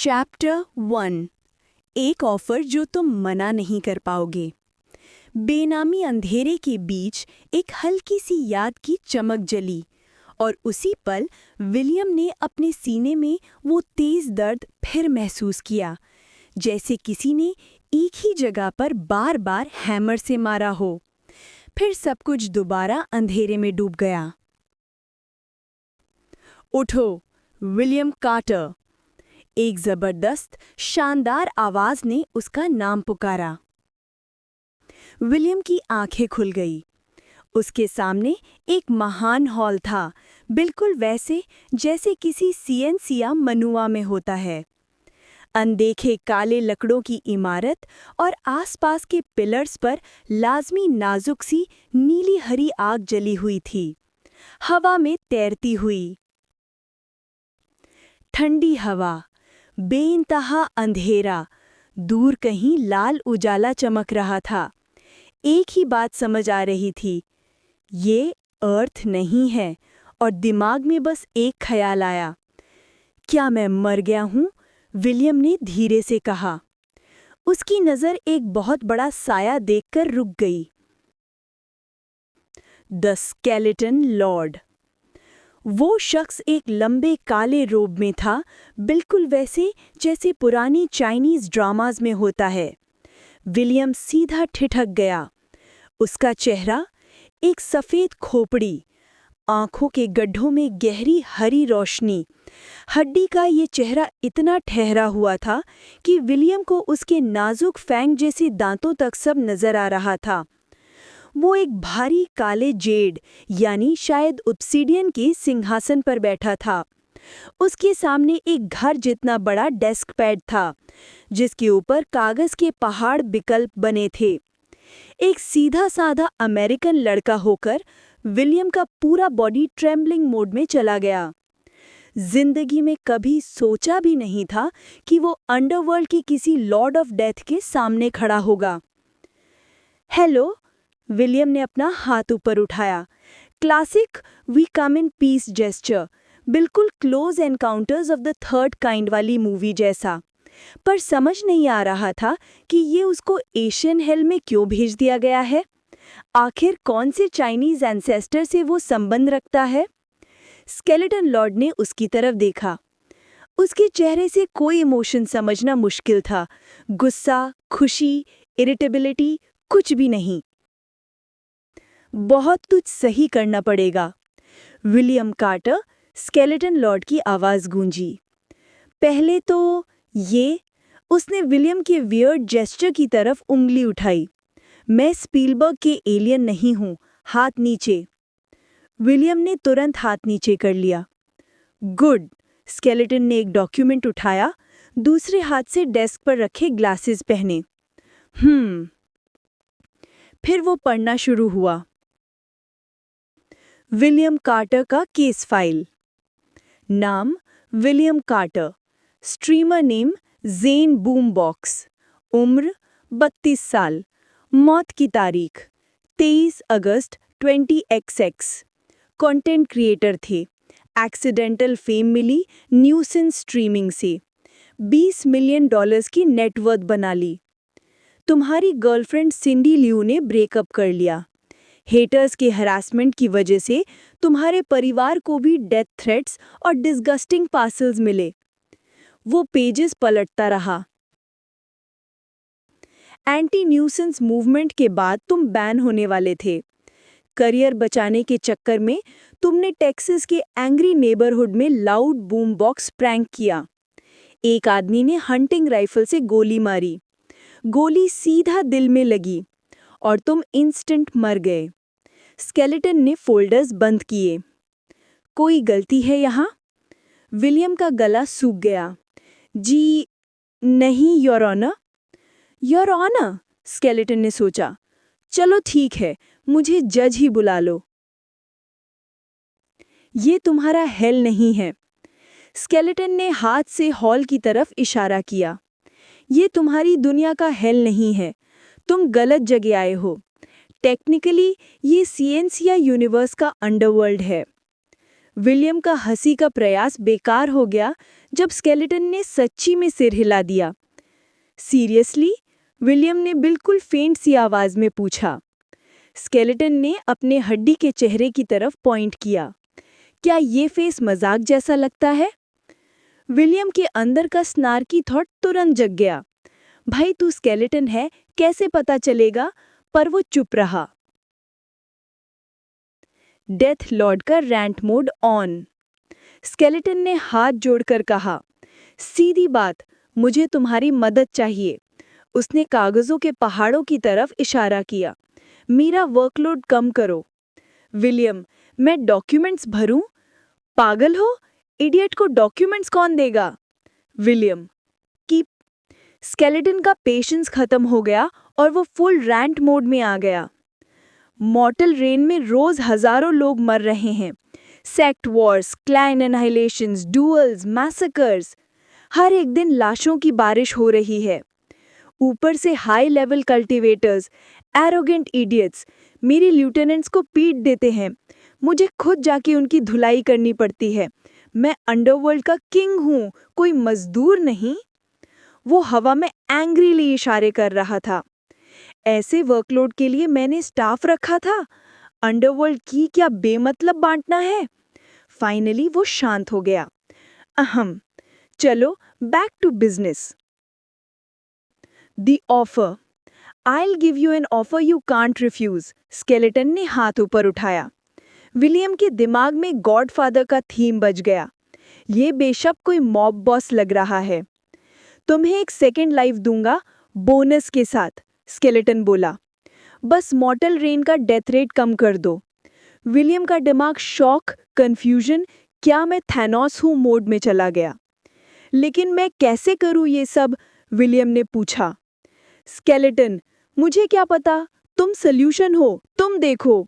Chapter 1। एक offer जो तुम मना नहीं कर पाओगे। बेनामी अंधेरे के बीच एक हल्की सी याद की चमक जली और उसी पल विलियम ने अपने सीने में वो तेज दर्द फिर महसूस किया, जैसे किसी ने एक ही जगह पर बार बार हैमर से मारा हो। फिर सब कुछ दोबारा अंधेरे में डूब गया। उठो, विलियम कार्टर, एक जबरदस्त शानदार आवाज ने उसका नाम पुकारा। विलियम की आंखें खुल गई। उसके सामने एक महान हॉल था, बिल्कुल वैसे जैसे किसी सीएनसी या मनुआ में होता है। अनदेखे काले लकड़ों की इमारत और आसपास के पिलर्स पर लाजमी नाजुक सी नीली हरी आग जली हुई थी, हवा में तैरती हुई। ठंडी हवा, बेइंतहा अंधेरा, दूर कहीं लाल उजाला चमक रहा था। एक ही बात समझ आ रही थी, ये अर्थ नहीं है। और दिमाग में बस एक ख्याल आया, क्या मैं मर गया हूँ? विलियम ने धीरे से कहा। उसकी नज़र एक बहुत बड़ा साया देखकर रुक गई। The skeleton Lord. वो शख्स एक लंबे काले रोब में था, बिल्कुल वैसे जैसे पुरानी चाइनीज ड्रामाज में होता है। विलियम सीधा ठिठक गया। उसका चेहरा एक सफ़ेद खोपड़ी, आंखों के गड्ढों में गहरी हरी रोशनी। हड्डी का ये चेहरा इतना ठहरा हुआ था कि विलियम को उसके नाजुक फैंग जैसे दांतों तक सब नजर आ रहा था। वो एक भारी काले जेड यानी शायद ऑब्सिडियन के सिंहासन पर बैठा था। उसके सामने एक घर जितना बड़ा डेस्क पैड था, जिसके ऊपर कागज के पहाड़ विकल्प बने थे। एक सीधा साधा अमेरिकन लड़का होकर विलियम का पूरा बॉडी ट्रेम्बलिंग मोड में चला गया। जिंदगी में कभी सोचा भी नहीं था कि वो अंडरवर्ल्ड की किसी लॉर्ड ऑफ डेथ के सामने खड़ा होगा। हेलो, विलियम ने अपना हाथ ऊपर उठाया। Classic we come in peace gesture, बिल्कुल close encounters of the third kind वाली मूवी जैसा। पर समझ नहीं आ रहा था कि ये उसको एशियन हेल में क्यों भेज दिया गया है। आखिर कौन से चाइनीज एंसेस्टर से वो संबंध रखता है? स्केलेटन लॉर्ड ने उसकी तरफ देखा। उसके चेहरे से कोई इमोशन समझना मुश्किल था। गुस्सा, खुशी, इरिटेबिलिटी, कुछ भी नहीं। बहुत कुछ सही करना पड़ेगा। विलियम कार्टर, स्केलेटन लॉर्ड की आवाज गूंजी। पहले तो ये, उसने विलियम के वियर्ड जेस्चर की तरफ उंगली उठाई। मैं स्पीलबर्ग के एलियन नहीं हूं, हाथ नीचे। विलियम ने तुरंत हाथ नीचे कर लिया। गुड। स्केलेटन ने एक डॉक्यूमेंट उठाया, दूसरे हाथ से डेस्क पर रखे ग्लासेस पहने। फिर वो पढ़ना शुरू हुआ। विलियम कार्टर का केस फाइल। नाम विलियम कार्टर, स्ट्रीमर नेम जेन बूमबॉक्स, उम्र 32 साल, मौत की तारीख 23 अगस्त 20XX। कंटेंट क्रिएटर थे। एक्सीडेंटल फेम मिली न्यूसेंस स्ट्रीमिंग से। $20 मिलियन की नेटवर्थ बना ली। तुम्हारी गर्लफ्रेंड सिंडी लियू ने ब्रेकअप कर लिया। हेटर्स के हरासमेंट की वजह से तुम्हारे परिवार को भी डेथ थ्रेट्स और डिस्गस्टिंग पार्सल्स मिले। वो पेजेस पलटता रहा। एंटी न्यूसेंस मूवमेंट के बाद तुम बैन होने वाले थे। करियर बचाने के चक्कर में तुमने टेक्सास के एंग्री नेबरहुड में लाउड बूम बॉक्स प्रैंक किया। एक आदमी ने हंटिंग राइफल से गोली मारी। गोली सीधा दिल में लगी और तुम इंस्टेंट मर गए। स्केलेटन ने फोल्डर्स बंद किए। कोई गलती है यहाँ? विलियम का गला सूख गया। जी नहीं, your honour. Your honour, skeleton ने सोचा। चलो ठीक है, मुझे जज ही बुला लो। ये तुम्हारा हेल नहीं है। स्केलेटन ने हाथ से हॉल की तरफ इशारा किया। ये तुम्हारी दुनिया का हेल नहीं है। तुम गलत जगह आए हो। टेक्निकली ये सीएनसी या यूनिवर्स का अंडरवर्ल्ड है। विलियम का हंसी का प्रयास बेकार हो गया जब स्केलेटन ने सच्ची में सिर हिला दिया। सीरियसली? विलियम ने बिल्कुल फेंट सी आवाज में पूछा। स्केलेटन ने अपने हड्डी के चेहरे की तरफ पॉइंट किया। क्या ये फेस मजाक जैसा लगता है? विलियम के अंदर का स्नार्की थॉट तुरंत जग गया। भाई तू स्केलेटन है, कैसे पता चलेगा? पर वो चुप रहा। डेथ लॉर्ड का रैंट मोड ऑन। स्केलेटन ने हाथ जोड़कर कहा, सीधी बात, मुझे तुम्हारी मदद चाहिए। उसने कागजों के पहाड़ों की तरफ इशारा किया। मेरा वर्कलोड कम करो। विलियम, मैं डॉक्यूमेंट्स भरूं? पागल हो? इडियट को डॉक्यूमेंट्स कौन देगा? William, keep. स्केलेटन का पेशेंस खत्म हो गया और वो फुल रैंट मोड में आ गया। मॉर्टल रेन में रोज हजारों लोग मर रहे हैं। Sect wars, clan annihilations, duels, massacres. हर एक दिन लाशों की बारिश हो रही है। ऊपर से high level cultivators, arrogant idiots, मेरे ल्यूटेनेंट्स को पीट देते हैं। मुझे खुद जाके उनकी धुलाई करनी पड़ती है। मैं अंडरवर्ल्ड का किंग हूँ, कोई मजदूर नहीं। वो हवा में एंग्रीली इशारे कर रहा था। ऐसे वर्कलोड के लिए मैंने स्टाफ रखा था। अंडरवर्ल्ड की क्या बेमतलब बांटना है? फाइनली वो शांत हो गया। अहम, चलो back to business. The offer. I'll give you an offer you can't refuse. Skeleton ने हाथ ऊपर उठाया। विलियम के दिमाग में गॉडफादर का थीम बज गया। ये बेशक कोई मॉब बॉस लग रहा है। तुम्हें एक सेकेंड लाइफ दूंगा, बोनस के साथ, स्केलेटन बोला। बस मॉर्टल रेन का डेथ रेट कम कर दो। विलियम का दिमाग शॉक, कंफ्यूजन, क्या मैं थैनोस हूं मोड में चला गया। लेकिन मैं कैसे करूं ये सब? विलियम ने पूछा। स्केलेटन, मुझे क्या पता, तुम सल्यूशन हो, तुम देखो।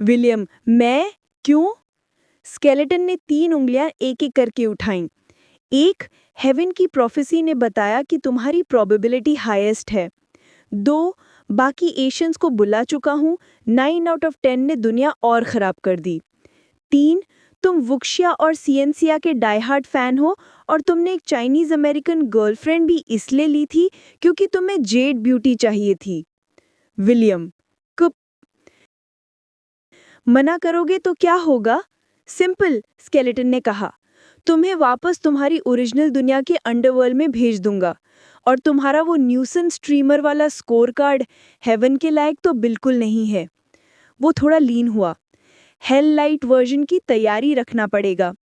विलियम, मैं? क्यों? स्केलेटन ने 3 उंगलियां एक एक करके उठाईं। एक, हेवन की प्रोफेसी ने बताया कि तुम्हारी प्रोबेबिलिटी हाईएस्ट है। 2, बाकी एशियंस को बुला चुका हूं, 9 आउट ऑफ 10 ने दुनिया और खराब कर दी। 3, तुम वुक्शिया और सियंसिया के डाईहार्ड फैन हो और तुमने एक चाइनीज अमेरिकन गर्लफ्रेंड भी इसलिए ली थी क्योंकि तुम्हें जेड ब्यूटी चाहिए थी। विलियम, कुप। मना करोगे तो क्या होगा? सिंपल, स्केलेटन ने कहा। तुम्हें वापस तुम्हारी ओरिजिनल दुनिया के अंडरवर्ल्ड में भेज दूंगा और तुम्हारा वो न्यूसन स्ट्रीमर वाला स्कोर कार्ड हेवन के लायक तो बिल्कुल नहीं है। वो थोड़ा लीन हुआ। हेल लाइट वर्जन की तैयारी रखना पड़ेगा।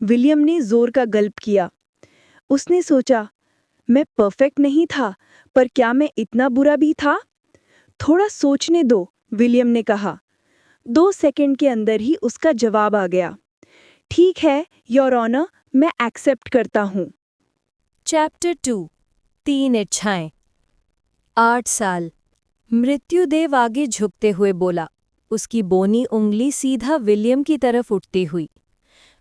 विलियम ने जोर का गल्प किया। उसने सोचा, मैं परफेक्ट नहीं था, पर क्या मैं इतना बुरा भी था? थोड़ा सोचने दो, विलियम ने कहा। 2 सेकंड के अंदर ही उसका जवाब आ गया। ठीक है, योर ऑनर, मैं एक्सेप्ट करता हूँ। चैप्टर 2, 3 इच्छाएं। 8 साल। मृत्युदेव आगे झुकते हुए बोला, उसकी बोनी उंगली सीधा विलियम की तरफ उठती हुई।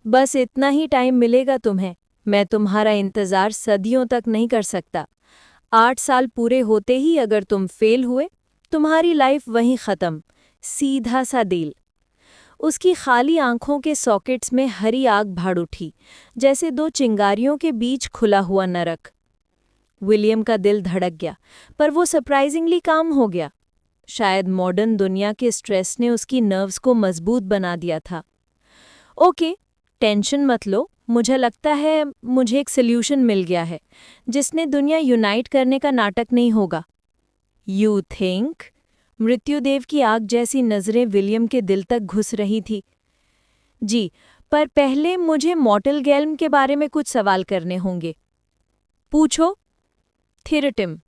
बस इतना ही टाइम मिलेगा तुम्हें, मैं तुम्हारा इंतजार सदियों तक नहीं कर सकता। 8 साल पूरे होते ही अगर तुम फेल हुए, तुम्हारी लाइफ वहीं खत्म, सीधा सा डील। उसकी खाली आंखों के सॉकेट्स में हरी आग भाड़ उठी, जैसे 2 चिंगारियों के बीच खुला हुआ नरक। विलियम का दिल धड़क गया, पर वो सरप्राइजिंगली काम हो गया। शायद मॉडर्न दुनिया के स्ट्रेस ने उसकी नर्व्स को मजबूत बना दिया था। ओके, टेंशन मत लो, मुझे लगता है मुझे एक सल्यूशन मिल गया है, जिसने दुनिया यूनाइट करने का नाटक नहीं होगा। You think? मृत्युदेव की आग जैसी नजरें विलियम के दिल तक घुस रही थी। जी, पर पहले मुझे मॉर्टल गैल्म के बारे में कुछ सवाल करने होंगे। पूछो। थिरटिम,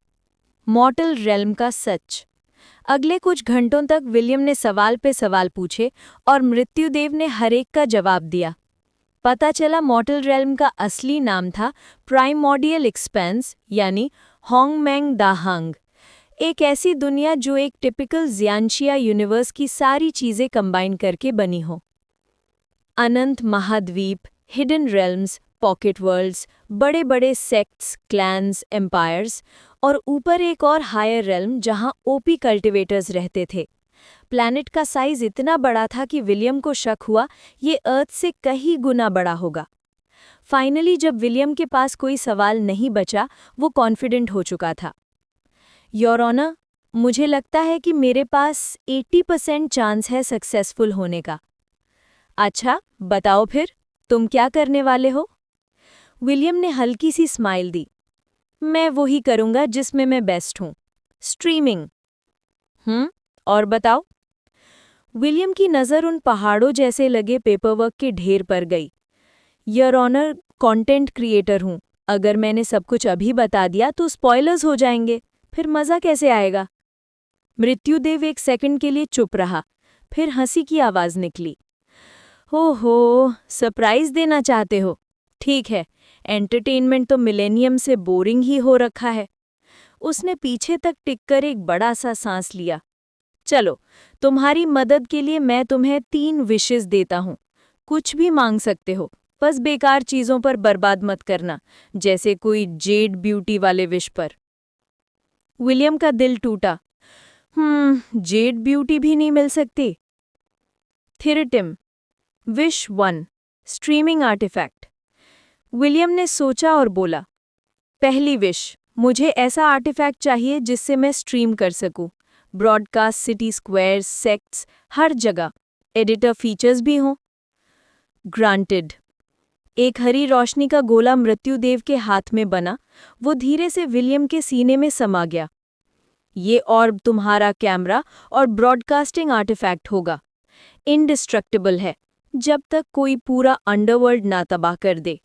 मॉर्टल रेल्म का सच। अगले कुछ घंटों तक विलियम ने सवाल पे सवाल पूछे और मृत्युदेव ने हर एक का जवाब दिया। पता चला मॉर्टल रेल्म का असली नाम था प्राइमॉर्डियल एक्सपेंस, यानी होंगमेंग दाहांग। एक ऐसी दुनिया जो एक टिपिकल ज़ियांशिया यूनिवर्स की सारी चीज़ें कंबाइन करके बनी हो। अनंत महाद्वीप, हिडन रेल्म्स, पॉकेट वर्ल्ड्स, बड़े बड़े सेक्ट्स, क्लैन्स, एम्पायर्स और ऊपर एक और हायर रेल्म जहां ओपी कल्टिवेटर्स रहते थे। प्लैनेट का साइज इतना बड़ा था कि विलियम को शक हुआ ये अर्थ से कई गुना बड़ा होगा। फाइनली जब विलियम के पास कोई सवाल नहीं बचा, वो कॉन्फिडेंट हो चुका था। योर ऑनर, मुझे लगता है कि मेरे पास 80% चांस है सक्सेसफुल होने का। अच्छा, बताओ फिर, तुम क्या करने वाले हो? विलियम ने हल्की सी स्माइल दी। मैं वही करूंगा जिसमें मैं बेस्ट हूं, स्ट्रीमिंग। और बताओ? विलियम की नज़र उन पहाड़ों जैसे लगे पेपरवर्क के ढेर पर गई। योर ऑनर, कंटेंट क्रिएटर हूं। अगर मैंने सब कुछ अभी बता दिया तो स्पॉयलर्स हो जाएंगे, फिर मज़ा कैसे आएगा? मृत्युदेव एक सेकंड के लिए चुप रहा, फिर हंसी की आवाज़ निकली। हो, सरप्राइज देना चाहते हो? ठीक है, एंटरटेनमेंट तो मिलेनियम से बोरिंग ही हो रखा है। उसने पीछे तक टिककर एक बड़ा सा सांस लिया। चलो, तुम्हारी मदद के लिए मैं तुम्हें 3 विशेस देता हूँ। कुछ भी मांग सकते हो, बस बेकार चीज़ों पर बर्बाद मत करना, जैसे कोई जेड ब्यूटी वाले विश पर। विलियम का दिल टूटा। जेड ब्यूटी भी नहीं मिल सकती। थिरटिम, विश 1, स्ट्रीमिंग आर्टिफैक्ट। विलियम ने सोचा और बोला, पहली विश, मुझे ऐसा आर्टिफैक्ट चाहिए जिससे मैं स्ट्रीम कर सकूं। ब्रॉडकास्ट सिटी स्क्वायर्स, सेक्ट्स, हर जगह। एडिटर फीचर्स भी हों। ग्रांटेड। एक हरी रोशनी का गोला मृत्युदेव के हाथ में बना, वो धीरे से विलियम के सीने में समा गया। ये ऑर्ब तुम्हारा कैमरा और ब्रॉडकास्टिंग आर्टिफैक्ट होगा। इंडिस्ट्रक्टिबल है, जब तक कोई पूरा अंडरवर्ल्ड ना तबाह कर दे।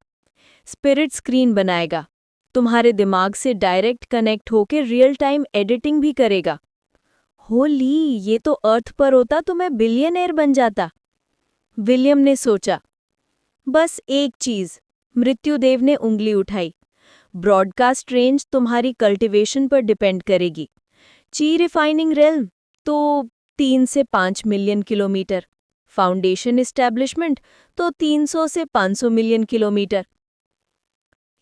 स्पिरिट स्क्रीन बनाएगा, तुम्हारे दिमाग से डायरेक्ट कनेक्ट होकर रियल टाइम एडिटिंग भी करेगा। होली, ये तो अर्थ पर होता तो मैं बिलियनेयर बन जाता। विलियम ने सोचा। बस एक चीज, मृत्युदेव ने उंगली उठाई। ब्रॉडकास्ट रेंज तुम्हारी कल्टीवेशन पर डिपेंड करेगी। ची रिफाइनिंग रेल्म तो 3 से 5 मिलियन किलोमीटर, फाउंडेशन एस्टैब्लिशमेंट तो 300 से 500 मिलियन किलोमीटर।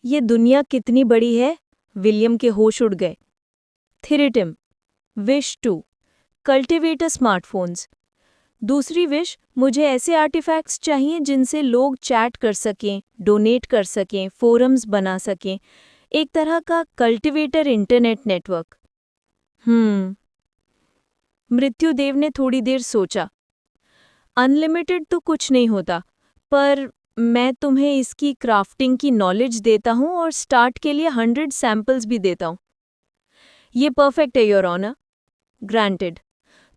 ये दुनिया कितनी बड़ी है? विलियम के होश उड़ गए। थिरिटिम, विश 2, कल्टिवेटर स्मार्टफोन्स। दूसरी विश, मुझे ऐसे आर्टिफैक्ट्स चाहिए जिनसे लोग चैट कर सकें, डोनेट कर सकें, फोरम्स बना सकें, एक तरह का कल्टिवेटर इंटरनेट नेटवर्क। मृत्युदेव ने थोड़ी देर सोचा। अनलिमिटेड तो कुछ नहीं होता, पर मैं तुम्हें इसकी क्राफ्टिंग की नॉलेज देता हूँ और स्टार्ट के लिए 100 सैंपल्स भी देता हूँ। ये परफेक्ट है योर ऑनर। ग्रांटेड।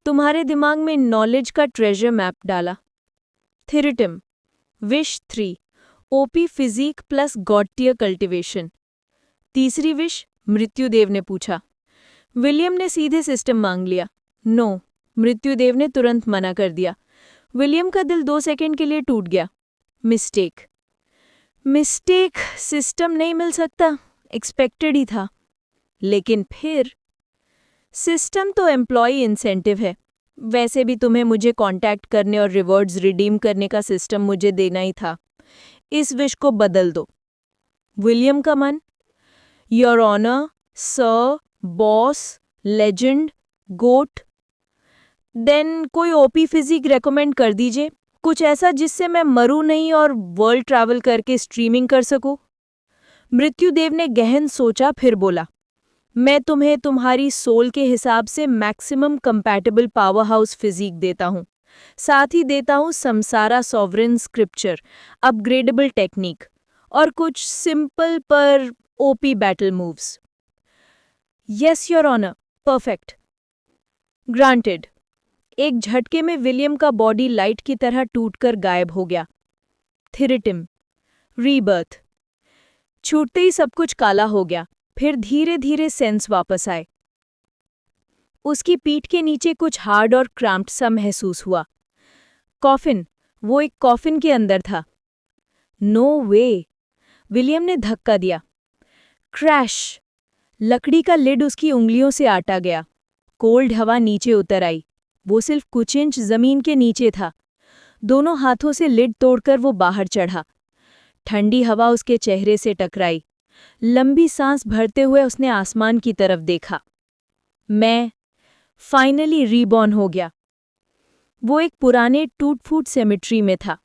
तुम्हारे दिमाग में नॉलेज का ट्रेजर मैप डाला। थिरिटिम, wish 3, OP physique plus god tier cultivation. तीसरी विश, मृत्युदेव ने पूछा। विलियम ने सीधे सिस्टम मांग लिया। नो, मृत्युदेव ने तुरंत मना कर दिया। विलियम का दिल 2 सेकंड के लिए टूट गया। मिस्टेक, सिस्टम नहीं मिल सकता, एक्सपेक्टेड ही था। लेकिन फिर सिस्टम तो एम्प्लॉई इंसेंटिव है। वैसे भी तुम्हें मुझे कांटेक्ट करने और रिवॉर्ड्स रिडीम करने का सिस्टम मुझे देना ही था। इस विश को बदल दो। विलियम का मन, your honour, sir, boss, legend, goat. Then कोई ओपी फिजिक रेकमेंड कर दीजिए, कुछ ऐसा जिससे मैं मरूं नहीं और वर्ल्ड ट्रैवल करके स्ट्रीमिंग कर सकूं। मृत्युदेव ने गहन सोचा, फिर बोला, मैं तुम्हें तुम्हारी सोल के हिसाब से maximum compatible power house physique देता हूँ। साथ ही देता हूँ Samsara sovereign scripture, upgradeable technique और कुछ सिंपल पर OP battle moves. Yes your honour, perfect. Granted. एक झटके में विलियम का बॉडी लाइट की तरह टूटकर गायब हो गया। थिरिटिम, रीबर्थ। छूटते ही सब कुछ काला हो गया, फिर धीरे धीरे सेंस वापस आए। उसकी पीठ के नीचे कुछ हार्ड और क्रैम्प्ड सा महसूस हुआ। कॉफिन, वो एक कॉफिन के अंदर था। नो वे, विलियम ने धक्का दिया। क्रैश, लकड़ी का लिड उसकी उंगलियों से आटा गया। कोल्ड हवा नीचे उतर आई। वो सिर्फ कुछ इंच जमीन के नीचे था। दोनों हाथों से लिड तोड़कर वो बाहर चढ़ा। ठंडी हवा उसके चेहरे से टकराई। लंबी सांस भरते हुए उसने आसमान की तरफ देखा। मैं फाइनली रीबॉर्न हो गया। वो एक पुराने टूट-फूट सेमेट्री में था।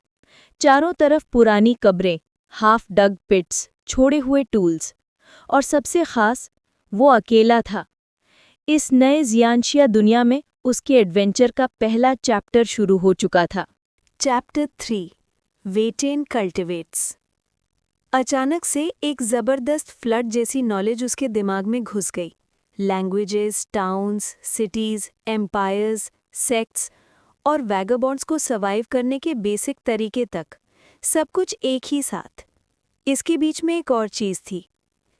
चारों तरफ पुरानी कब्रें, हाफ डग पिट्स, छोड़े हुए टूल्स, और सबसे खास वो अकेला था। इस नए जियांशिया दुनिया में उसके एडवेंचर का पहला चैप्टर शुरू हो चुका था। चैप्टर 3 वेटेन कल्टिवेट्स। अचानक से एक ज़बरदस्त फ्लड जैसी नॉलेज उसके दिमाग में घुस गई। Languages, towns, cities, empires, sects और वैगाबॉन्ड्स को सर्वाइव करने के बेसिक तरीके तक, सब कुछ एक ही साथ। इसके बीच में एक और चीज़ थी,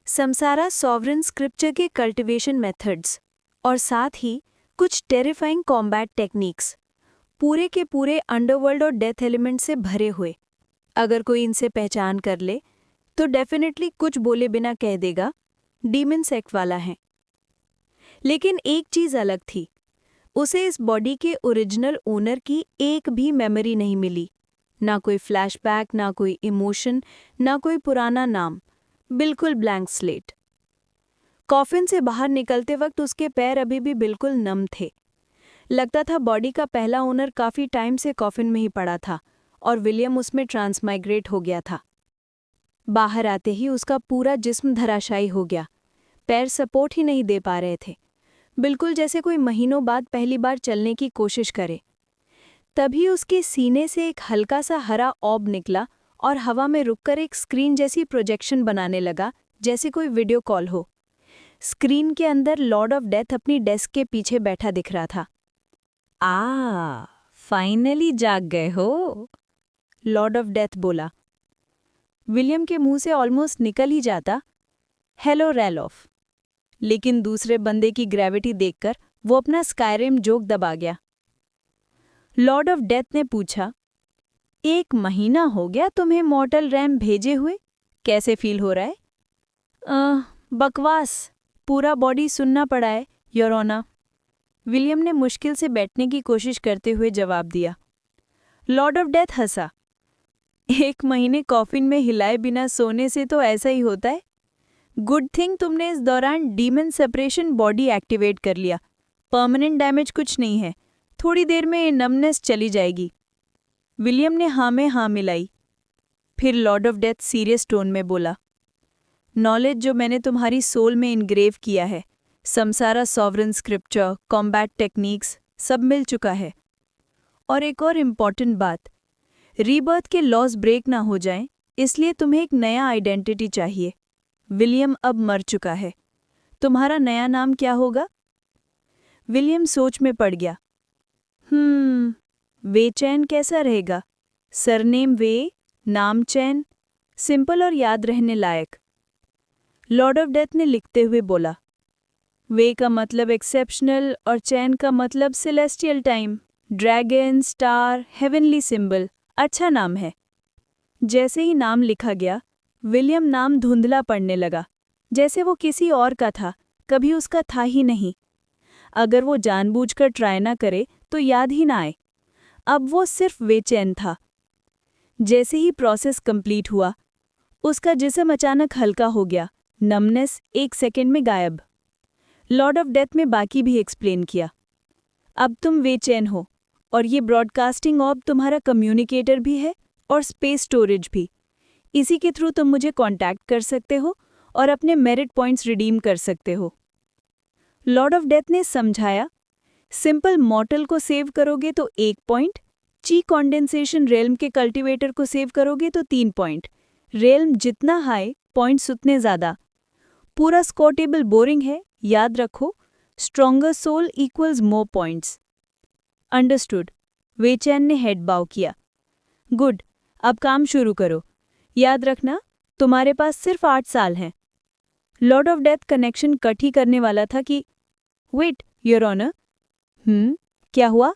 समसारा सॉवरेन स्क्रिप्चर के कल्टिवेशन मेथड्स, और साथ ही कुछ टेरिफाइंग कॉम्बैट टेक्निक्स, पूरे के पूरे अंडरवर्ल्ड और डेथ एलिमेंट से भरे हुए। अगर कोई इनसे पहचान कर ले तो डेफिनेटली कुछ बोले बिना कह देगा डीमन सेक्ट वाला है। लेकिन एक चीज़ अलग थी, उसे इस बॉडी के ओरिजिनल ओनर की एक भी मेमोरी नहीं मिली। ना कोई फ्लैशबैक, ना कोई इमोशन, ना कोई पुराना नाम, बिल्कुल ब्लैंक स्लेट। कॉफिन से बाहर निकलते वक्त उसके पैर अभी भी बिल्कुल नम थे। लगता था बॉडी का पहला ओनर काफ़ी टाइम से कॉफिन में ही पड़ा था और विलियम उसमें ट्रांसमाइग्रेट हो गया था। बाहर आते ही उसका पूरा जिस्म धराशायी हो गया। पैर सपोर्ट ही नहीं दे पा रहे थे, बिल्कुल जैसे कोई महीनों बाद पहली बार चलने की कोशिश करे। तभी उसके सीने से एक हल्का सा हरा ऑब निकला और हवा में रुककर एक स्क्रीन जैसी प्रोजेक्शन बनाने लगा, जैसे कोई वीडियो कॉल हो। स्क्रीन के अंदर लॉर्ड ऑफ डेथ अपनी डेस्क के पीछे बैठा दिख रहा था। फाइनली जाग गए हो, लॉर्ड ऑफ डेथ बोला। विलियम के मुंह से ऑलमोस्ट निकल ही जाता, हेलो रैलोफ, लेकिन दूसरे बंदे की ग्रेविटी देखकर वो अपना स्काईरिम जोक दबा गया। लॉर्ड ऑफ डेथ ने पूछा, 1 महीना हो गया तुम्हें मॉर्टल रैम भेजे हुए, कैसे फील हो रहा है? बकवास, पूरा बॉडी सुनना पड़ा है, योर ऑनर, विलियम ने मुश्किल से बैठने की कोशिश करते हुए जवाब दिया। लॉर्ड ऑफ डेथ हंसा, 1 महीने कॉफिन में हिलाए बिना सोने से तो ऐसा ही होता है। गुड थिंग तुमने इस दौरान डीमन सेपरेशन बॉडी एक्टिवेट कर लिया। परमानेंट डैमेज कुछ नहीं है, थोड़ी देर में नमनेस चली जाएगी। विलियम ने हाँ में हाँ मिलाई। फिर Lord of death serious tone में बोला, नॉलेज जो मैंने तुम्हारी सोल में इनग्रेव किया है, Samsara sovereign scripture, combat techniques, सब मिल चुका है। और एक और इम्पॉर्टेंट बात, रीबर्थ के लॉस ब्रेक ना हो जाएं, इसलिए तुम्हें एक नया आइडेंटिटी चाहिए। विलियम अब मर चुका है, तुम्हारा नया नाम क्या होगा? विलियम सोच में पड़ गया। वेचैन कैसा रहेगा? सरनेम वे, नाम चैन, सिंपल और याद रहने लायक। लॉर्ड ऑफ डेथ ने लिखते हुए बोला, वे का मतलब एक्सेप्शनल और चैन का मतलब celestial time, dragon, star, heavenly symbol, अच्छा नाम है। जैसे ही नाम लिखा गया, विलियम नाम धुंधला पड़ने लगा, जैसे वो किसी और का था, कभी उसका था ही नहीं। अगर वो जानबूझकर ट्राई ना करे तो याद ही ना आए। अब वो सिर्फ बेचैन था। जैसे ही प्रोसेस कंप्लीट हुआ, उसका जिस्म अचानक हल्का हो गया, नमनेस 1 सेकंड में गायब। लॉर्ड ऑफ डेथ में बाकी भी एक्सप्लेन किया, अब तुम बेचैन हो और ये ब्रॉडकास्टिंग ऑर्ब तुम्हारा कम्युनिकेटर भी है और स्पेस स्टोरेज भी। इसी के थ्रू तुम मुझे कांटेक्ट कर सकते हो और अपने मेरिट पॉइंट्स रिडीम कर सकते हो। लॉर्ड ऑफ डेथ ने समझाया, सिंपल मॉर्टल को सेव करोगे तो 1 पॉइंट, ची कॉन्डेंसेशन रेल्म के कल्टीवेटर को सेव करोगे तो 3 पॉइंट। रेल्म जितना हाई, पॉइंट्स उतने ज़्यादा। पूरा स्कोर टेबल बोरिंग है, याद रखो, stronger soul equals more points. Understood, वेचैन ने हेड बाव किया। गुड, अब काम शुरू करो। याद रखना, तुम्हारे पास सिर्फ 8 साल हैं। Lord of death connection cut ही करने वाला था कि वेट योर ऑनर, क्या हुआ?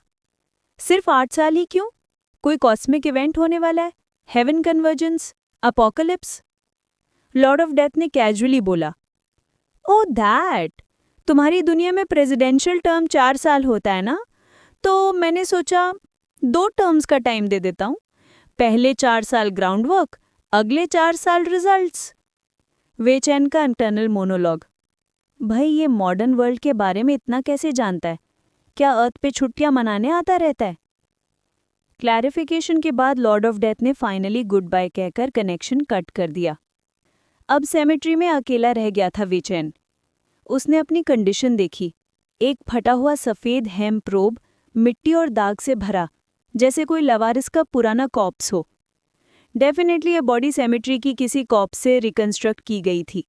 सिर्फ 8 साल ही क्यों? कोई कॉस्मिक इवेंट होने वाला है? Heaven convergence, apocalypse? Lord of death ने कैजुअली बोला, ओह दैट, तुम्हारी दुनिया में प्रेसिडेंशियल टर्म 4 साल होता है ना, तो मैंने सोचा 2 टर्म्स का टाइम दे देता हूँ। पहले 4 साल ग्राउंड वर्क, अगले 4 साल रिजल्ट्स। वेचैन का इंटरनल मोनोलॉग, भाई ये मॉडर्न वर्ल्ड के बारे में इतना कैसे जानता है? क्या अर्थ पे छुट्टियां मनाने आता रहता है? क्लैरिफिकेशन के बाद लॉर्ड ऑफ डेथ ने फाइनली गुड बाय कहकर कनेक्शन कट कर दिया। अब सेमेट्री में अकेला रह गया था वेचैन। उसने अपनी कंडीशन देखी, एक फटा हुआ सफ़ेद हेम प्रोब, मिट्टी और दाग से भरा, जैसे कोई लवारिस का पुराना कॉप्स हो। डेफिनेटली ये बॉडी सेमेट्री की किसी कॉप्स से रिकंस्ट्रक्ट की गई थी।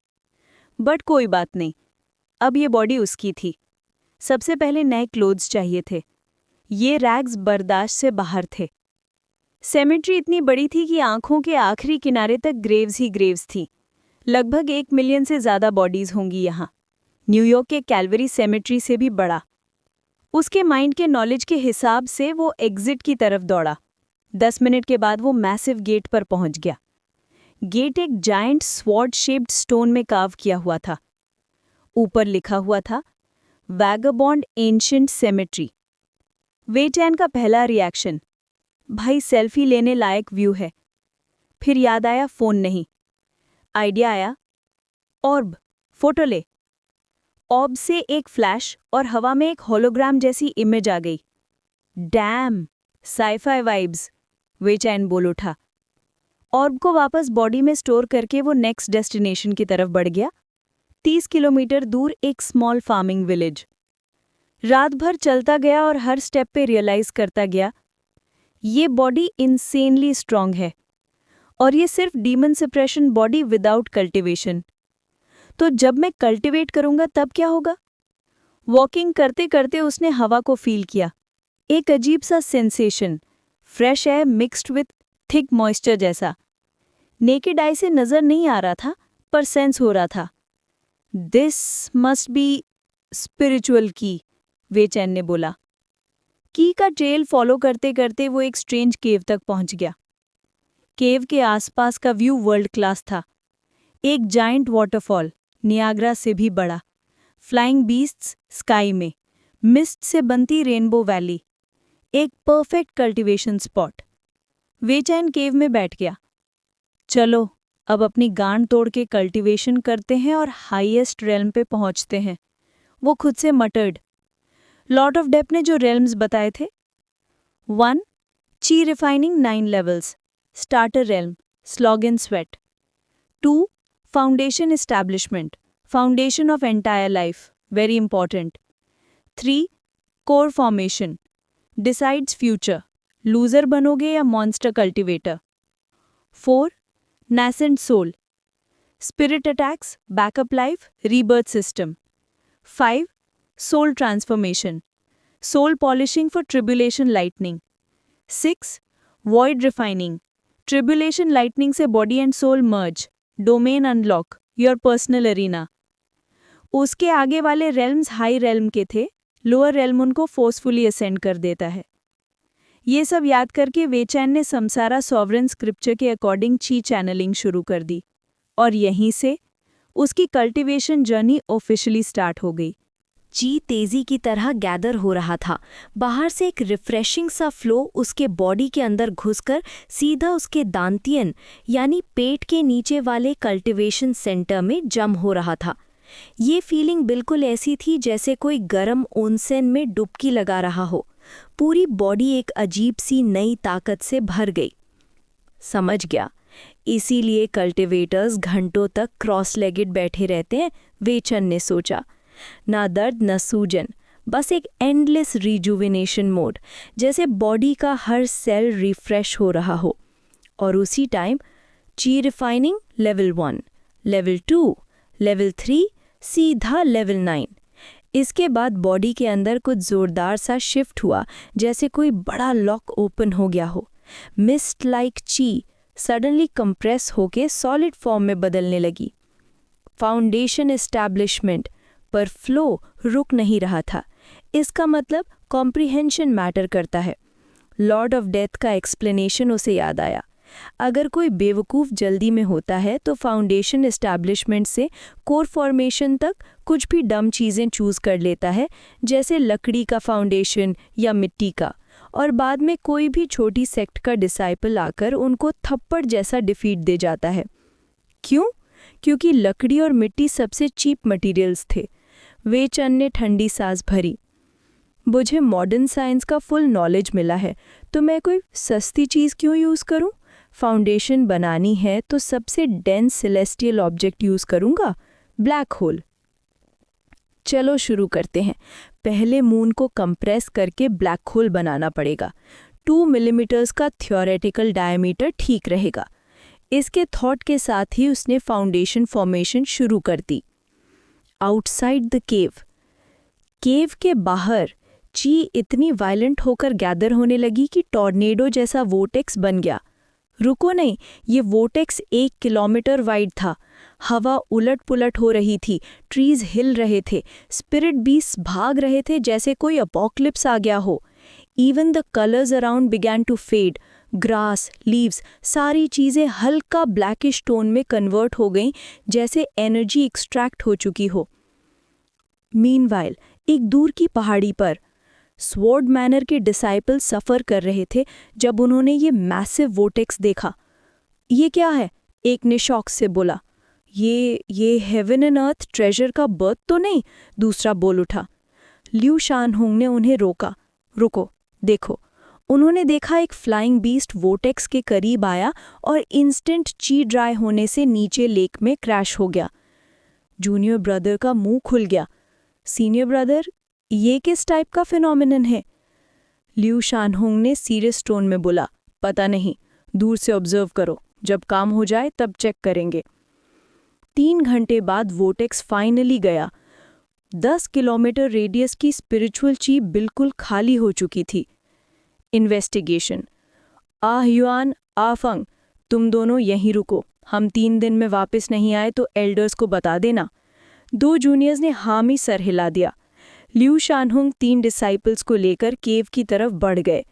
बट कोई बात नहीं, अब ये बॉडी उसकी थी। सबसे पहले नए क्लोथ्स चाहिए थे। ये रैग्स बर्दाश्त से बाहर थे। सेमेट्री इतनी बड़ी थी कि आंखों के आखिरी किनारे तक ग्रेव्स ही ग्रेव्स थी। लगभग 1 मिलियन से ज़्यादा बॉडीज़ होंगी यहाँ, न्यूयॉर्क के कैलवरी सेमेट्री से भी बड़ा। उसके माइंड के नॉलेज के हिसाब से वो एग्जिट की तरफ दौड़ा। 10 मिनट के बाद वो मैसिव गेट पर पहुंच गया। गेट एक जायंट स्वॉर्ड शेप्ड स्टोन में कार्व किया हुआ था। ऊपर लिखा हुआ था, वैगाबॉन्ड एंशिएंट सेमेट्री। वेचैन का पहला रिएक्शन, भाई सेल्फी लेने लायक व्यू है। फिर याद आया फ़ोन नहीं। आइडिया आया, ऑर्ब, फोटो ले। ऑर्ब से एक फ्लैश और हवा में एक होलोग्राम जैसी इमेज आ गई। डैम, साइफाई वाइब्स, वेचैन बोल उठा। ऑर्ब को वापस बॉडी में स्टोर करके वो नेक्स्ट डेस्टिनेशन की तरफ बढ़ गया। 30 किलोमीटर दूर एक स्मॉल फार्मिंग विलेज। रात भर चलता गया और हर स्टेप पे रियलाइज करता गया, ये बॉडी इंसेनली स्ट्रांग है और ये सिर्फ demon suppression body without cultivation. तो जब मैं कल्टिवेट करूंगा तब क्या होगा? वॉकिंग करते करते उसने हवा को फील किया। एक अजीब सा sensation, fresh air mixed with thick moisture जैसा। नेकेड आई से नजर नहीं आ रहा था, पर सेंस हो रहा था। दिस मस्ट बी स्पिरिचुअल की, वेचैन ने बोला। की का ट्रेल फॉलो करते करते वो एक स्ट्रेंज केव तक पहुंच गया। केव के आसपास का व्यू वर्ल्ड क्लास था। एक जायंट वाटरफॉल, नियाग्रा से भी बड़ा, फ्लाइंग बीस्ट्स स्काई में, मिस्ट से बनती रेनबो वैली, एक परफेक्ट कल्टीवेशन स्पॉट। वेचैन केव में बैठ गया। चलो अब अपनी गांड तोड़ के कल्टीवेशन करते हैं और हाईएस्ट रेल्म पे पहुंचते हैं, वो खुद से मटर्ड। लॉर्ड ऑफ डेथ ने जो रेल्म्स बताए थे, 1. ची refining 9 levels, starter realm, slog and sweat. 2. Foundation establishment, foundation of entire life, very important. 3. Core formation, decides future, loser बनोगे या monster cultivator. 4. nascent soul, spirit attacks, backup life, rebirth system. 5. Soul transformation, soul polishing for tribulation lightning. 6. Void refining, tribulation lightning से body and soul merge, domain unlock, your personal arena. उसके आगे वाले realms high realm के थे, lower realm उनको forcefully ascend कर देता है। ये सब याद करके वेचैन ने समसारा सॉवरेन स्क्रिप्चर के अकॉर्डिंग ची चैनलिंग शुरू कर दी और यहीं से उसकी कल्टीवेशन जर्नी ऑफिशियली स्टार्ट हो गई। ची तेजी की तरह गैदर हो रहा था। बाहर से एक रिफ्रेशिंग सा फ्लो उसके बॉडी के अंदर घुसकर सीधा उसके दांतियन यानी पेट के नीचे वाले कल्टीवेशन सेंटर में जम हो रहा था। ये फीलिंग बिल्कुल ऐसी थी जैसे कोई गर्म ओनसेन में डुबकी लगा रहा हो। पूरी बॉडी एक अजीब सी नई ताकत से भर गई। समझ गया, इसीलिए कल्टीवेटर्स घंटों तक क्रॉस लेगेड बैठे रहते हैं, वेचन ने सोचा। ना दर्द न सूजन, बस एक एंडलेस रिजुविनेशन मोड, जैसे बॉडी का हर सेल रिफ्रेश हो रहा हो। और उसी टाइम ची रिफाइनिंग लेवल 1, लेवल 2, लेवल 3, सीधा लेवल 9। इसके बाद बॉडी के अंदर कुछ जोरदार सा शिफ्ट हुआ, जैसे कोई बड़ा लॉक ओपन हो गया हो। मिस्ट लाइक ची सडनली कंप्रेस होके सॉलिड फॉर्म में बदलने लगी। फाउंडेशन एस्टैब्लिशमेंट, पर फ्लो रुक नहीं रहा था। इसका मतलब कॉम्प्रिहेंशन मैटर करता है। लॉर्ड ऑफ डेथ का एक्सप्लेनेशन उसे याद आया। अगर कोई बेवकूफ़ जल्दी में होता है तो फाउंडेशन एस्टैब्लिशमेंट से कोर फॉर्मेशन तक कुछ भी डम चीज़ें चूज़ कर लेता है, जैसे लकड़ी का फाउंडेशन या मिट्टी का, और बाद में कोई भी छोटी सेक्ट का डिसाइपल आकर उनको थप्पड़ जैसा डिफीट दे जाता है। क्यों? क्योंकि लकड़ी और मिट्टी सबसे चीप मटेरियल्स थे। वेचन ने ठंडी सांस भरी। मुझे मॉडर्न साइंस का फुल नॉलेज मिला है, तो मैं कोई सस्ती चीज़ क्यों यूज़ करूं? फाउंडेशन बनानी है तो सबसे डेंस सेलेस्टियल ऑब्जेक्ट यूज़ करूंगा, ब्लैक होल। चलो शुरू करते हैं। पहले मून को कंप्रेस करके ब्लैक होल बनाना पड़ेगा। 2 मिलीमीटर्स का थ्योरेटिकल डायमीटर ठीक रहेगा। इसके थॉट के साथ ही उसने फाउंडेशन फॉर्मेशन शुरू कर दी। आउटसाइड द केव के बाहर ची इतनी वायलेंट होकर गैदर होने लगी कि टॉर्नेडो जैसा वोटेक्स बन गया। रुको नहीं, ये वोटेक्स 1 किलोमीटर वाइड था। हवा उलट पुलट हो रही थी, ट्रीज हिल रहे थे, स्पिरिट बीस्ट भाग रहे थे जैसे कोई अपोकलिप्स आ गया हो। Even the colours around began to fade. Grass, leaves, सारी चीज़ें हल्का ब्लैकिश टोन में कन्वर्ट हो गईं, जैसे एनर्जी एक्सट्रैक्ट हो चुकी हो। मीनवाइल एक दूर की पहाड़ी पर स्वॉर्ड मैनर के डिसाइपल सफ़र कर रहे थे जब उन्होंने ये मैसिव वोटेक्स देखा। ये क्या है? एक ने शॉक से बोला। ये हेवन एंड अर्थ ट्रेजर का बर्थ तो नहीं? दूसरा बोल उठा। ल्यू शानहुंग ने उन्हें रोका। रुको, देखो। उन्होंने देखा एक फ्लाइंग बीस्ट वोटेक्स के करीब आया और इंस्टेंट ची ड्राई होने से नीचे लेक में क्रैश हो गया। जूनियर ब्रदर का मुंह खुल गया। सीनियर ब्रदर, ये किस टाइप का फिनोमिनन है? ल्यू शानहुंग ने सीरियस टोन में बोला, पता नहीं, दूर से ऑब्जर्व करो, जब काम हो जाए तब चेक करेंगे। 3 घंटे बाद वोटेक्स फाइनली गया। 10 किलोमीटर रेडियस की स्पिरिचुअल ची बिल्कुल खाली हो चुकी थी। इन्वेस्टिगेशन। युआन, फंग, तुम दोनों यहीं रुको। हम 3 दिन में वापस नहीं आए तो एल्डर्स को बता देना। 2 जूनियर्स ने हामी सर हिला दिया। ल्यू शानहुंग 3 डिसाइपल्स को लेकर केव की तरफ बढ़ गए।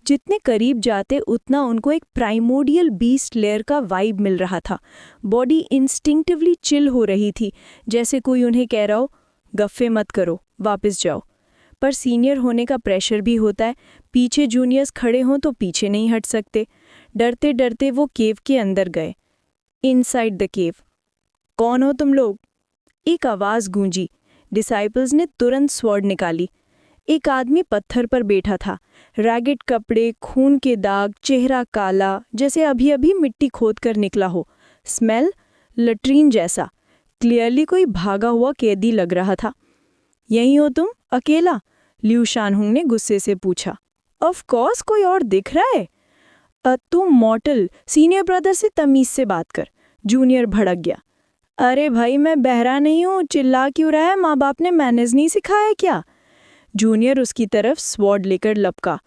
जितने करीब जाते उतना उनको एक प्राइमोडियल बीस्ट लेयर का वाइब मिल रहा था। बॉडी इंस्टिंक्टिवली चिल हो रही थी, जैसे कोई उन्हें कह रहा हो, गफ्फे मत करो, वापस जाओ। पर सीनियर होने का प्रेशर भी होता है। पीछे जूनियर्स खड़े हों तो पीछे नहीं हट सकते। डरते डरते वो केव के अंदर गए। इनसाइड द केव। कौन हो तुम लोग? एक आवाज़ गूंजी। डिसाइपल्स ने तुरंत स्वॉर्ड निकाली। एक आदमी पत्थर पर बैठा था। रैगेड कपड़े, खून के दाग, चेहरा काला, जैसे अभी अभी मिट्टी खोद कर निकला हो। स्मेल लट्रीन जैसा। क्लियरली कोई भागा हुआ कैदी लग रहा था। यहीं हो तुम, अकेला? ल्यू शानहुंग ने गुस्से से पूछा। ऑफ कोर्स, कोई और दिख रहा है? तुम मॉर्टल, सीनियर ब्रदर से तमीज से बात कर। जूनियर भड़क गया। अरे भाई, मैं बहरा नहीं हूँ, चिल्ला क्यों रहा है? माँ बाप ने मैनेज नहीं सिखाया क्या? जूनियर उसकी तरफ स्वॉर्ड लेकर लपका।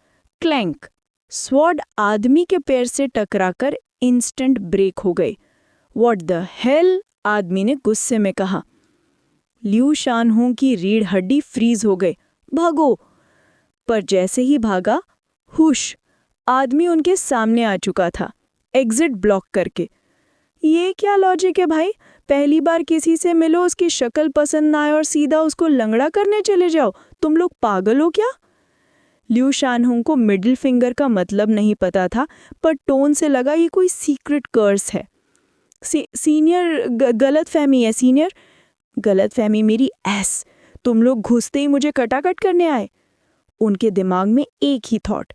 क्लैंक। स्वॉर्ड आदमी के पैर से टकराकर इंस्टेंट ब्रेक हो गए। What the hell? आदमी ने गुस्से में कहा। ल्यू शानहुंग की रीढ़ हड्डी फ्रीज हो गए। भागो! पर जैसे ही भागा, हुश, आदमी उनके सामने आ चुका था, एग्जिट ब्लॉक करके। ये क्या लॉजिक है भाई? पहली बार किसी से मिलो, उसकी शक्ल पसंद ना आए और सीधा उसको लंगड़ा करने चले जाओ। तुम लोग पागल हो क्या? ल्यू शानहुंग को मिडिल फिंगर का मतलब नहीं पता था, पर टोन से लगा ये कोई सीक्रेट कर्स है। सीनियर, गलतफहमी है सीनियर। गलतफहमी मेरी एस। तुम लोग घुसते ही मुझे कटाकट करने आए। उनके दिमाग में एक ही थॉट,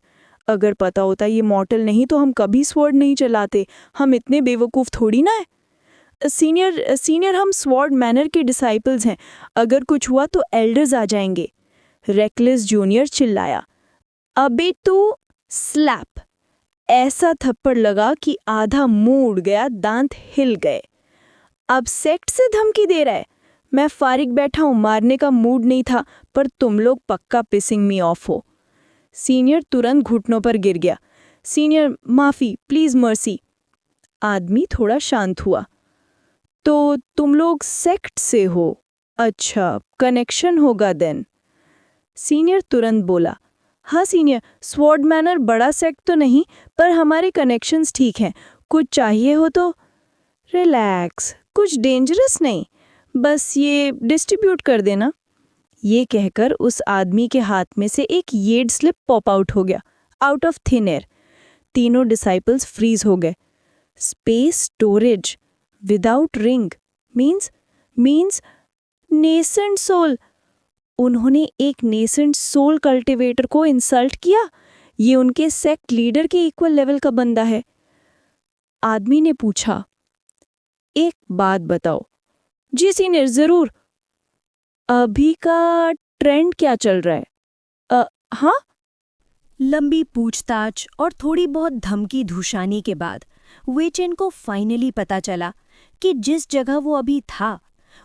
अगर पता होता ये मॉर्टल नहीं तो हम कभी स्वॉर्ड नहीं चलाते। हम इतने बेवकूफ़ थोड़ी ना है। सीनियर, हम स्वॉर्ड मैनर के डिसाइपल्स हैं। अगर कुछ हुआ तो एल्डर्स आ जाएंगे। रेकलेस जूनियर चिल्लाया। अबे तू! स्लैप! ऐसा थप्पड़ लगा कि आधा मुंह उड़ गया, दांत हिल गए। अब सेक्ट से धमकी दे रहा है? मैं फारिग बैठा हूं, मारने का मूड नहीं था, पर तुम लोग पक्का पिसिंग मी ऑफ हो। सीनियर तुरंत घुटनों पर गिर गया। सीनियर, माफ़ी, प्लीज़ मर्सी। आदमी थोड़ा शांत हुआ। तो तुम लोग सेक्ट से हो? अच्छा, कनेक्शन होगा देन। सीनियर तुरंत बोला। हाँ सीनियर, स्वॉर्ड मैनर बड़ा सेक्ट तो नहीं, पर हमारे कनेक्शंस ठीक हैं। कुछ चाहिए हो तो? रिलैक्स, कुछ डेंजरस नहीं, बस ये डिस्ट्रीब्यूट कर देना। ये कहकर उस आदमी के हाथ में से एक येड स्लिप पॉप आउट हो गया, आउट ऑफ थिन एयर। तीनों डिसाइपल्स फ्रीज हो गए। Space storage without ring means nascent soul. उन्होंने एक नेसेंट सोल कल्टीवेटर को इंसल्ट किया। ये उनके सेक्ट लीडर के इक्वल लेवल का बंदा है। आदमी ने पूछा, एक बात बताओ। जी सीनियर, जरूर। अभी का ट्रेंड क्या चल रहा है? हाँ। लंबी पूछताछ और थोड़ी बहुत धमकी धुशानी के बाद वेचेन को फाइनली पता चला कि जिस जगह वो अभी था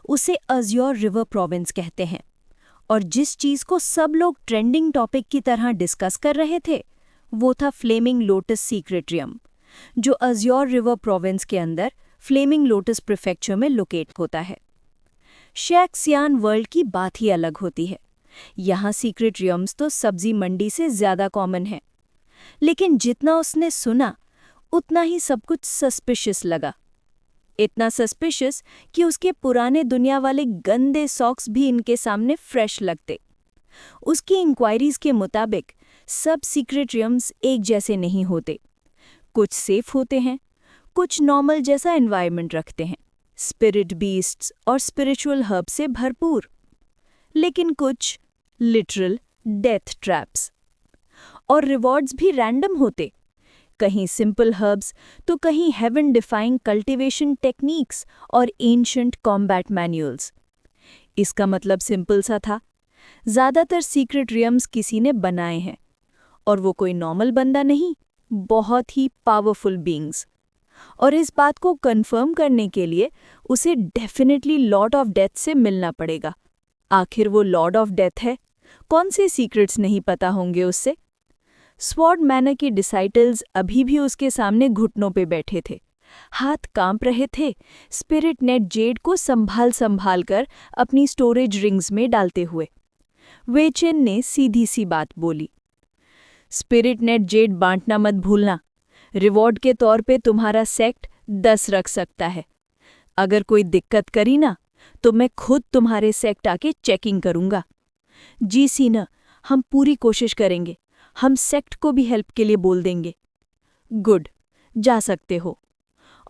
उसे अज्योर रिवर प्रोविंस कहते हैं, और जिस चीज को सब लोग ट्रेंडिंग टॉपिक की तरह डिस्कस कर रहे थे वो था फ्लेमिंग लोटस सीक्रेट्रियम, जो अज्योर रिवर प्रोविंस के अंदर फ्लेमिंग लोटस प्रीफेक्चर में लोकेट होता है। शैक्सियान वर्ल्ड की बात ही अलग होती है। यहाँ सीक्रेट्रियम्स तो सब्जी मंडी से ज्यादा कॉमन है, लेकिन जितना उसने सुना उतना ही सब कुछ सस्पिशियस लगा। इतना सस्पिशियस कि उसके पुराने दुनिया वाले गंदे सॉक्स भी इनके सामने फ्रेश लगते। उसकी इंक्वायरीज के मुताबिक सब सीक्रेट्रियम्स एक जैसे नहीं होते। कुछ सेफ होते हैं, कुछ नॉर्मल जैसा एनवायरनमेंट रखते हैं, स्पिरिट बीस्ट्स और स्पिरिचुअल हर्ब से भरपूर, लेकिन कुछ लिटरल डेथ ट्रैप्स। और रिवॉर्ड्स भी रैंडम होते, कहीं सिंपल हर्ब्स तो कहीं हेवन डिफाइंग कल्टीवेशन टेक्निक्स और एंशंट कॉम्बैट मैनुअल्स। इसका मतलब सिंपल सा था, ज्यादातर सीक्रेट्रियम्स किसी ने बनाए हैं, और वो कोई नॉर्मल बंदा नहीं, बहुत ही पावरफुल बीइंग्स। और इस बात को कंफर्म करने के लिए उसे डेफिनेटली लॉर्ड ऑफ डेथ से मिलना पड़ेगा। आखिर वो लॉर्ड ऑफ डेथ है, कौन से सीक्रेट्स नहीं पता होंगे उससे। स्वॉर्ड मैनर के डिसाइटल्स अभी भी उसके सामने घुटनों पे बैठे थे, हाथ कांप रहे थे, स्पिरिट नेट जेड को संभाल कर अपनी स्टोरेज रिंग्स में डालते हुए। वेचेन ने सीधी सी बात बोली, स्पिरिट नेट जेड बांटना मत भूलना। रिवॉर्ड के तौर पे तुम्हारा सेक्ट 10 रख सकता है। अगर कोई दिक्कत करी ना तो मैं खुद तुम्हारे सेक्ट आके चेकिंग करूंगा। जी सीना, हम पूरी कोशिश करेंगे, हम सेक्ट को भी हेल्प के लिए बोल देंगे। गुड, जा सकते हो।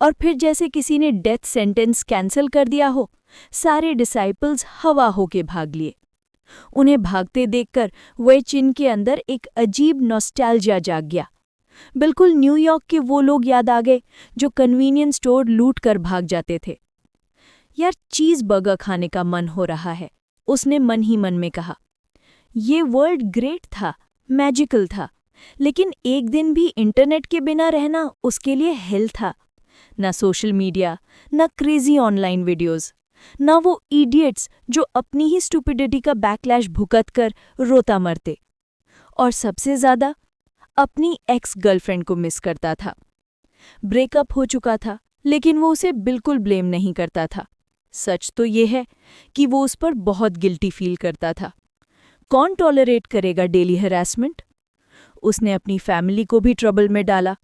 और फिर जैसे किसी ने डेथ सेंटेंस कैंसिल कर दिया हो, सारे डिसाइपल्स हवा होके भाग लिए। उन्हें भागते देखकर वेचेन के अंदर एक अजीब नॉस्टैल्जिया जाग गया। बिल्कुल न्यूयॉर्क के वो लोग याद आ गए जो कन्वीनियंस स्टोर लूट कर भाग जाते थे। यार, चीज बर्गर खाने का मन हो रहा है, उसने मन ही मन में कहा। ये वर्ल्ड ग्रेट था, मैजिकल था, लेकिन एक दिन भी इंटरनेट के बिना रहना उसके लिए हेल था। ना सोशल मीडिया, ना क्रेजी ऑनलाइन वीडियोस, ना वो इडियट्स जो अपनी ही स्टुपिडिटी का बैकलैश भुगत कर रोता मरते। और सबसे ज्यादा अपनी एक्स गर्लफ्रेंड को मिस करता था। ब्रेकअप हो चुका था, लेकिन वो उसे बिल्कुल ब्लेम नहीं करता था। सच तो ये है कि वो उस पर बहुत गिल्टी फील करता था। कौन टॉलरेट करेगा डेली हैरेसमेंट? उसने अपनी फैमिली को भी ट्रबल में डाला।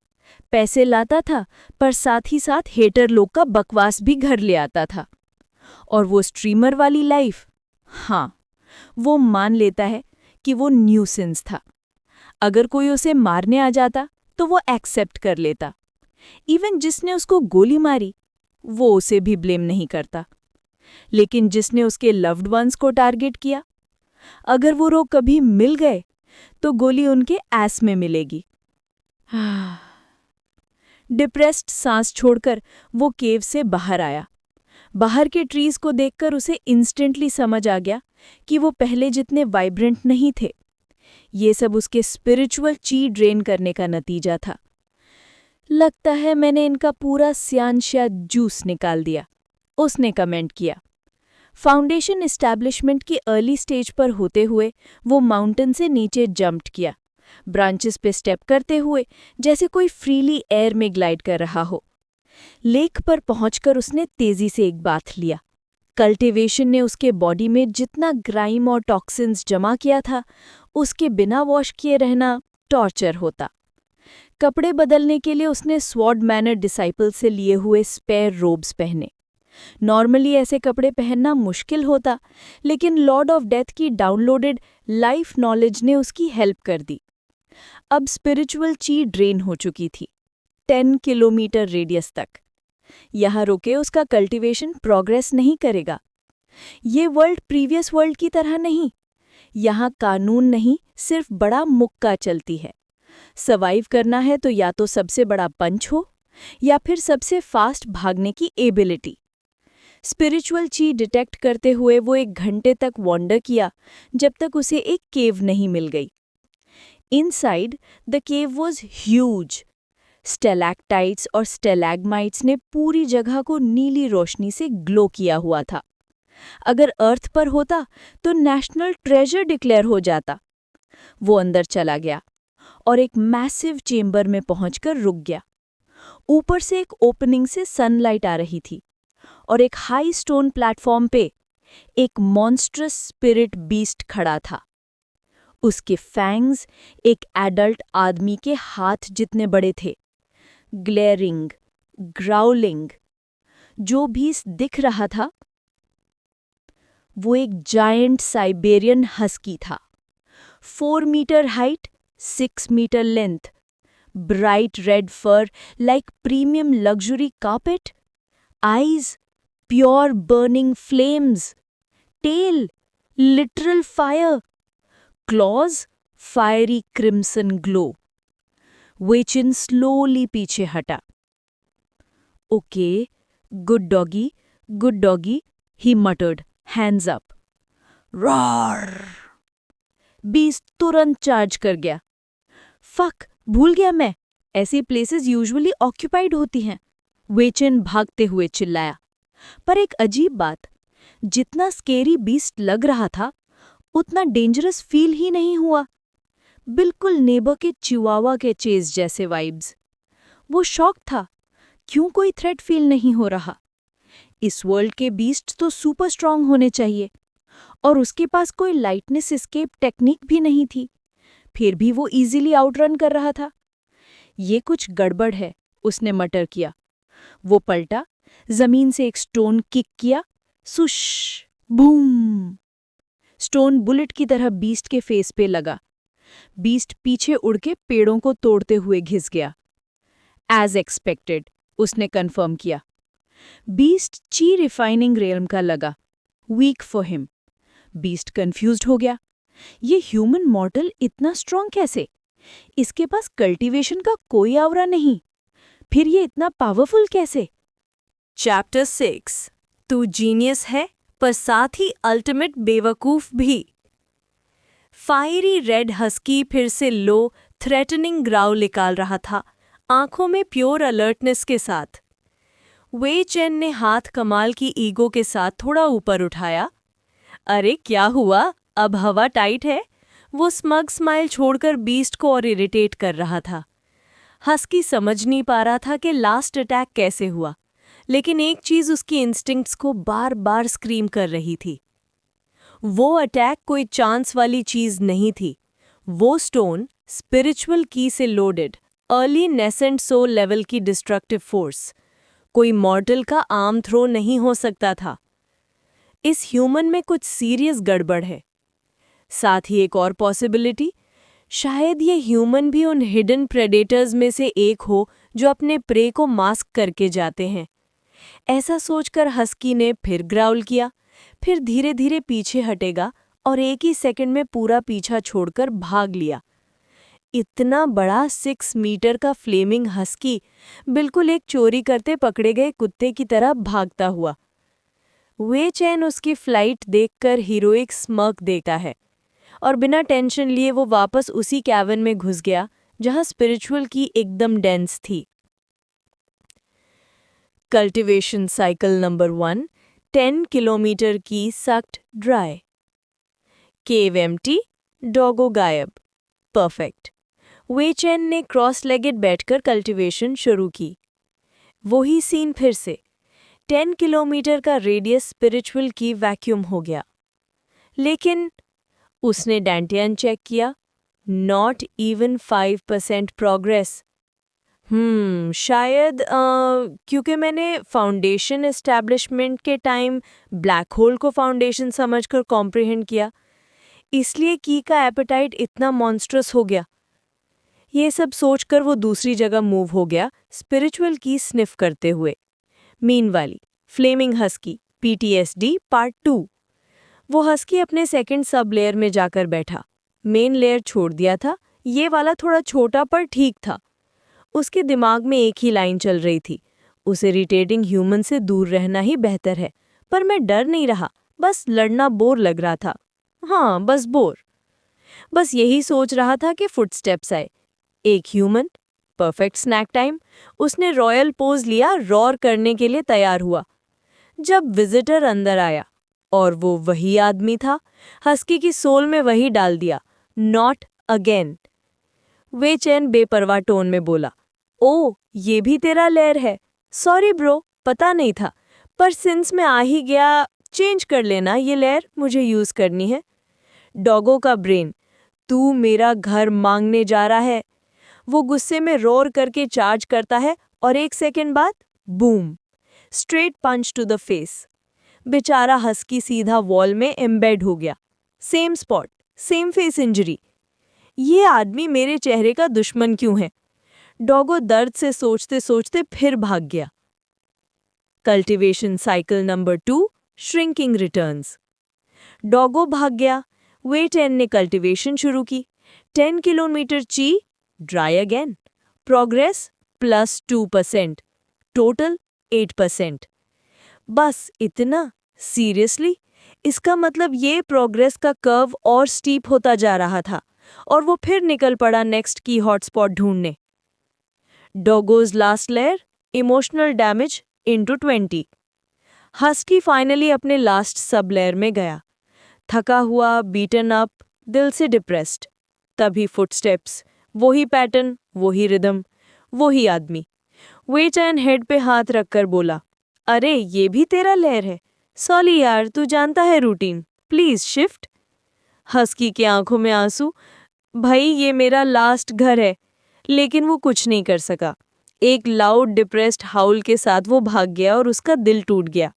पैसे लाता था, पर साथ ही साथ हेटर लोग का बकवास भी घर ले आता था। और वो स्ट्रीमर वाली लाइफ, हाँ, वो मान लेता है कि वो न्यूसेंस था। अगर कोई उसे मारने आ जाता तो वो एक्सेप्ट कर लेता। इवन जिसने उसको गोली मारी वो उसे भी ब्लेम नहीं करता। लेकिन जिसने उसके लव्ड वंस को टारगेट किया, अगर वो लोग कभी मिल गए तो गोली उनके ऐस में मिलेगी। डिप्रेस्ड सांस छोड़कर वो केव से बाहर आया। बाहर के ट्रीज को देखकर उसे इंस्टेंटली समझ आ गया कि वो पहले जितने वाइब्रेंट नहीं थे। ये सब उसके स्पिरिचुअल ची ड्रेन करने का नतीजा था। लगता है मैंने इनका पूरा स्यानशा जूस निकाल दिया, उसने कमेंट किया। फाउंडेशन एस्टैब्लिशमेंट की अर्ली स्टेज पर होते हुए वो माउंटेन से नीचे जंप्ड किया, ब्रांचेस पे स्टेप करते हुए जैसे कोई फ्रीली एयर में ग्लाइड कर रहा हो। लेक पर पहुंचकर उसने तेजी से एक बाथ लिया। कल्टीवेशन ने उसके बॉडी में जितना ग्राइम और टॉक्सिन्स जमा किया था, उसके बिना वॉश किए रहना टॉर्चर होता। कपड़े बदलने के लिए उसने स्वॉर्ड मैनर डिसाइपल से लिए हुए स्पेयर रोब्स पहने। नॉर्मली ऐसे कपड़े पहनना मुश्किल होता, लेकिन लॉर्ड ऑफ डेथ की डाउनलोडेड लाइफ नॉलेज ने उसकी हेल्प कर दी। अब स्पिरिचुअल ची ड्रेन हो चुकी थी, 10 किलोमीटर रेडियस तक। यहाँ रुके उसका कल्टीवेशन प्रोग्रेस नहीं करेगा। ये वर्ल्ड प्रीवियस वर्ल्ड की तरह नहीं यहाँ कानून नहीं, सिर्फ बड़ा मुक्का चलती है। सर्वाइव करना है तो या तो सबसे बड़ा पंच हो या फिर सबसे फास्ट भागने की एबिलिटी। स्पिरिचुअल ची डिटेक्ट करते हुए वो 1 घंटे तक वॉन्डर किया जब तक उसे एक केव नहीं मिल गई। Inside the cave was huge. Stalactites और स्टेलैग्माइट्स ने पूरी जगह को नीली रोशनी से ग्लो किया हुआ था। अगर अर्थ पर होता तो नेशनल ट्रेजर डिक्लेयर हो जाता। वो अंदर चला गया और एक मैसिव चेंबर में पहुंचकर रुक गया। ऊपर से एक ओपनिंग से सनलाइट आ रही थी और एक हाई स्टोन प्लेटफॉर्म पे एक मॉन्स्ट्रस स्पिरिट बीस्ट खड़ा था। उसके फैंग्स एक एडल्ट आदमी के हाथ जितने बड़े थे। ग्लेरिंग, ग्राउलिंग, जो भी दिख रहा था वो एक जायंट साइबेरियन हस्की था। 4 metre height, 6 metre length, bright red fur like premium luxury carpet, eyes pure burning flames, tail literal fire, claws fiery crimson glow. वेचिन स्लोली पीछे हटा। Okay, good doggy, he muttered, hands up. Roar! Beast तुरंत charge कर गया। Fuck, भूल गया मैं, ऐसी प्लेसेस यूजुअली ऑक्यूपाइड होती हैं। वेचिन भागते हुए चिल्लाया। पर एक अजीब बात, जितना स्केरी बीस्ट लग रहा था उतना डेंजरस फील ही नहीं हुआ। बिल्कुल नेबर के चिवावा के चेज जैसे वाइब्स। वो शॉक था, क्यों कोई थ्रेट फील नहीं हो रहा। इस वर्ल्ड के बीस्ट तो सुपर स्ट्रांग होने चाहिए और उसके पास कोई लाइटनेस एस्केप टेक्निक भी नहीं थी, फिर भी वो इजीली आउटरन कर रहा था। ये कुछ गड़बड़ है, उसने मटर किया। वो पलटा, जमीन से एक स्टोन किक किया, सुश, बूम। स्टोन बुलेट की तरह बीस्ट के फेस पे लगा। बीस्ट पीछे उड़ के पेड़ों को तोड़ते हुए घिस गया। एज एक्सपेक्टेड, उसने कंफर्म किया। बीस्ट ची रिफाइनिंग रेलम का लगा, weak for him. Beast confused हो गया, ये ह्यूमन मॉर्टल इतना स्ट्रांग कैसे? इसके पास कल्टीवेशन का कोई आवरा नहीं, फिर ये इतना पावरफुल कैसे? चैप्टर 6, तू जीनियस है पर साथ ही अल्टीमेट बेवकूफ भी। फायरी रेड हस्की फिर से लो, थ्रेटनिंग ग्राउल निकाल रहा था, आंखों में प्योर अलर्टनेस के साथ। वे चेन ने हाथ कमाल की ईगो के साथ थोड़ा ऊपर उठाया। अरे क्या हुआ, अब हवा टाइट है? वो स्मग स्माइल छोड़कर बीस्ट को और इरिटेट कर रहा था। हस्की समझ नहीं पा रहा था कि लास्ट अटैक कैसे हुआ, लेकिन एक चीज उसकी इंस्टिंक्ट्स को बार बार स्क्रीम कर रही थी। वो अटैक कोई चांस वाली चीज नहीं थी। वो स्टोन स्पिरिचुअल की से loaded, early nascent soul level की डिस्ट्रक्टिव फोर्स, कोई मॉर्टल का आर्म थ्रो नहीं हो सकता था। इस ह्यूमन में कुछ सीरियस गड़बड़ है। साथ ही एक और पॉसिबिलिटी, शायद ये ह्यूमन भी उन हिडन प्रेडेटर्स में से एक हो जो अपने प्रे को मास्क करके जाते हैं। ऐसा सोचकर हस्की ने फिर ग्राउल किया, फिर धीरे धीरे पीछे हटेगा और एक ही सेकंड में पूरा पीछा छोड़कर भाग लिया। इतना बड़ा 6 मीटर का फ्लेमिंग हस्की बिल्कुल एक चोरी करते पकड़े गए कुत्ते की तरह भागता हुआ। वे चैन उसकी फ्लाइट देखकर हीरोइक स्मर्क देता है और बिना टेंशन लिए वो वापस उसी कैबिन में घुस गया जहां स्पिरिचुअल की एकदम डेंस थी। कल्टीवेशन साइकिल नंबर 1, 10 किलोमीटर की सक्ड ड्राई। केव एम्प्टी, डॉगो गायब। परफेक्ट। वे चैन ने क्रॉस लेगेड बैठकर कल्टीवेशन शुरू की। वही सीन फिर से। 10 किलोमीटर का रेडियस स्पिरिचुअल की वैक्यूम हो गया। लेकिन उसने डैंटियन चेक किया, नॉट इवन 5% प्रोग्रेस। शायद क्योंकि मैंने फाउंडेशन एस्टैब्लिशमेंट के टाइम ब्लैक होल को फाउंडेशन समझकर कॉम्प्रिहेंड किया, इसलिए की का एपेटाइट इतना मॉन्स्ट्रस हो गया। ये सब सोचकर वो दूसरी जगह मूव हो गया, स्पिरिचुअल की स्निफ करते हुए। Meanwhile, flaming husky, PTSD part 2। वो हस्की अपने सेकंड सब लेयर में जाकर बैठा। मेन लेयर छोड़ दिया था, ये वाला थोड़ा छोटा पर ठीक था। उसके दिमाग में एक ही लाइन चल रही थी, उसे इरिटेटिंग ह्यूमन से दूर रहना ही बेहतर है। पर मैं डर नहीं रहा, बस लड़ना बोर लग रहा था। हाँ, बस बोर। बस यही सोच रहा था कि फुटस्टेप्स आए। एक ह्यूमन, परफेक्ट स्नैक टाइम। उसने रॉयल पोज लिया, रॉर करने के लिए तैयार हुआ। जब विजिटर अंदर आया और वो वही आदमी था, हस्की की सोल में वही डाल दिया, नॉट अगेन। वे चैन बेपरवाह टोन में बोला, ओ ये भी तेरा लेयर है? सॉरी ब्रो, पता नहीं था, पर सिंस मैं आ ही गया, चेंज कर लेना, ये लेयर मुझे यूज करनी है। डॉगो का ब्रेन, तू मेरा घर मांगने जा रहा है। वो गुस्से में रोर करके चार्ज करता है और 1 सेकंड बाद boom, straight punch to the face. बेचारा हस्की सीधा वॉल में एम्बेड हो गया। Same spot, same face injury. ये आदमी मेरे चेहरे का दुश्मन क्यों है? डॉगो दर्द से सोचते सोचते फिर भाग गया। Cultivation cycle number 2, shrinking returns. Doggo भाग गया, वे 10 ने कल्टीवेशन शुरू की। 10 किलोमीटर ची, ड्राई अगेन। Progress +2%, total 8%। बस इतना? सीरियसली? इसका मतलब ये प्रोग्रेस का कर्व और स्टीप होता जा रहा था और वो फिर निकल पड़ा नेक्स्ट की हॉटस्पॉट ढूंढने। डॉगोज last layer, emotional damage into 20। Husky finally अपने लास्ट सब लेयर में गया, थका हुआ, बीटन अप, दिल से डिप्रेस्ड। तभी फुटस्टेप्स, वही पैटर्न, वही रिदम, वही आदमी। वे चैन हेड पे हाथ रखकर बोला, अरे ये भी तेरा लेयर है? सॉरी यार, तू जानता है रूटीन, प्लीज शिफ्ट। हस्की की आंखों में आंसू, भाई ये मेरा लास्ट घर है। लेकिन वो कुछ नहीं कर सका। एक लाउड डिप्रेस्ड हाउल के साथ वो भाग गया और उसका दिल टूट गया।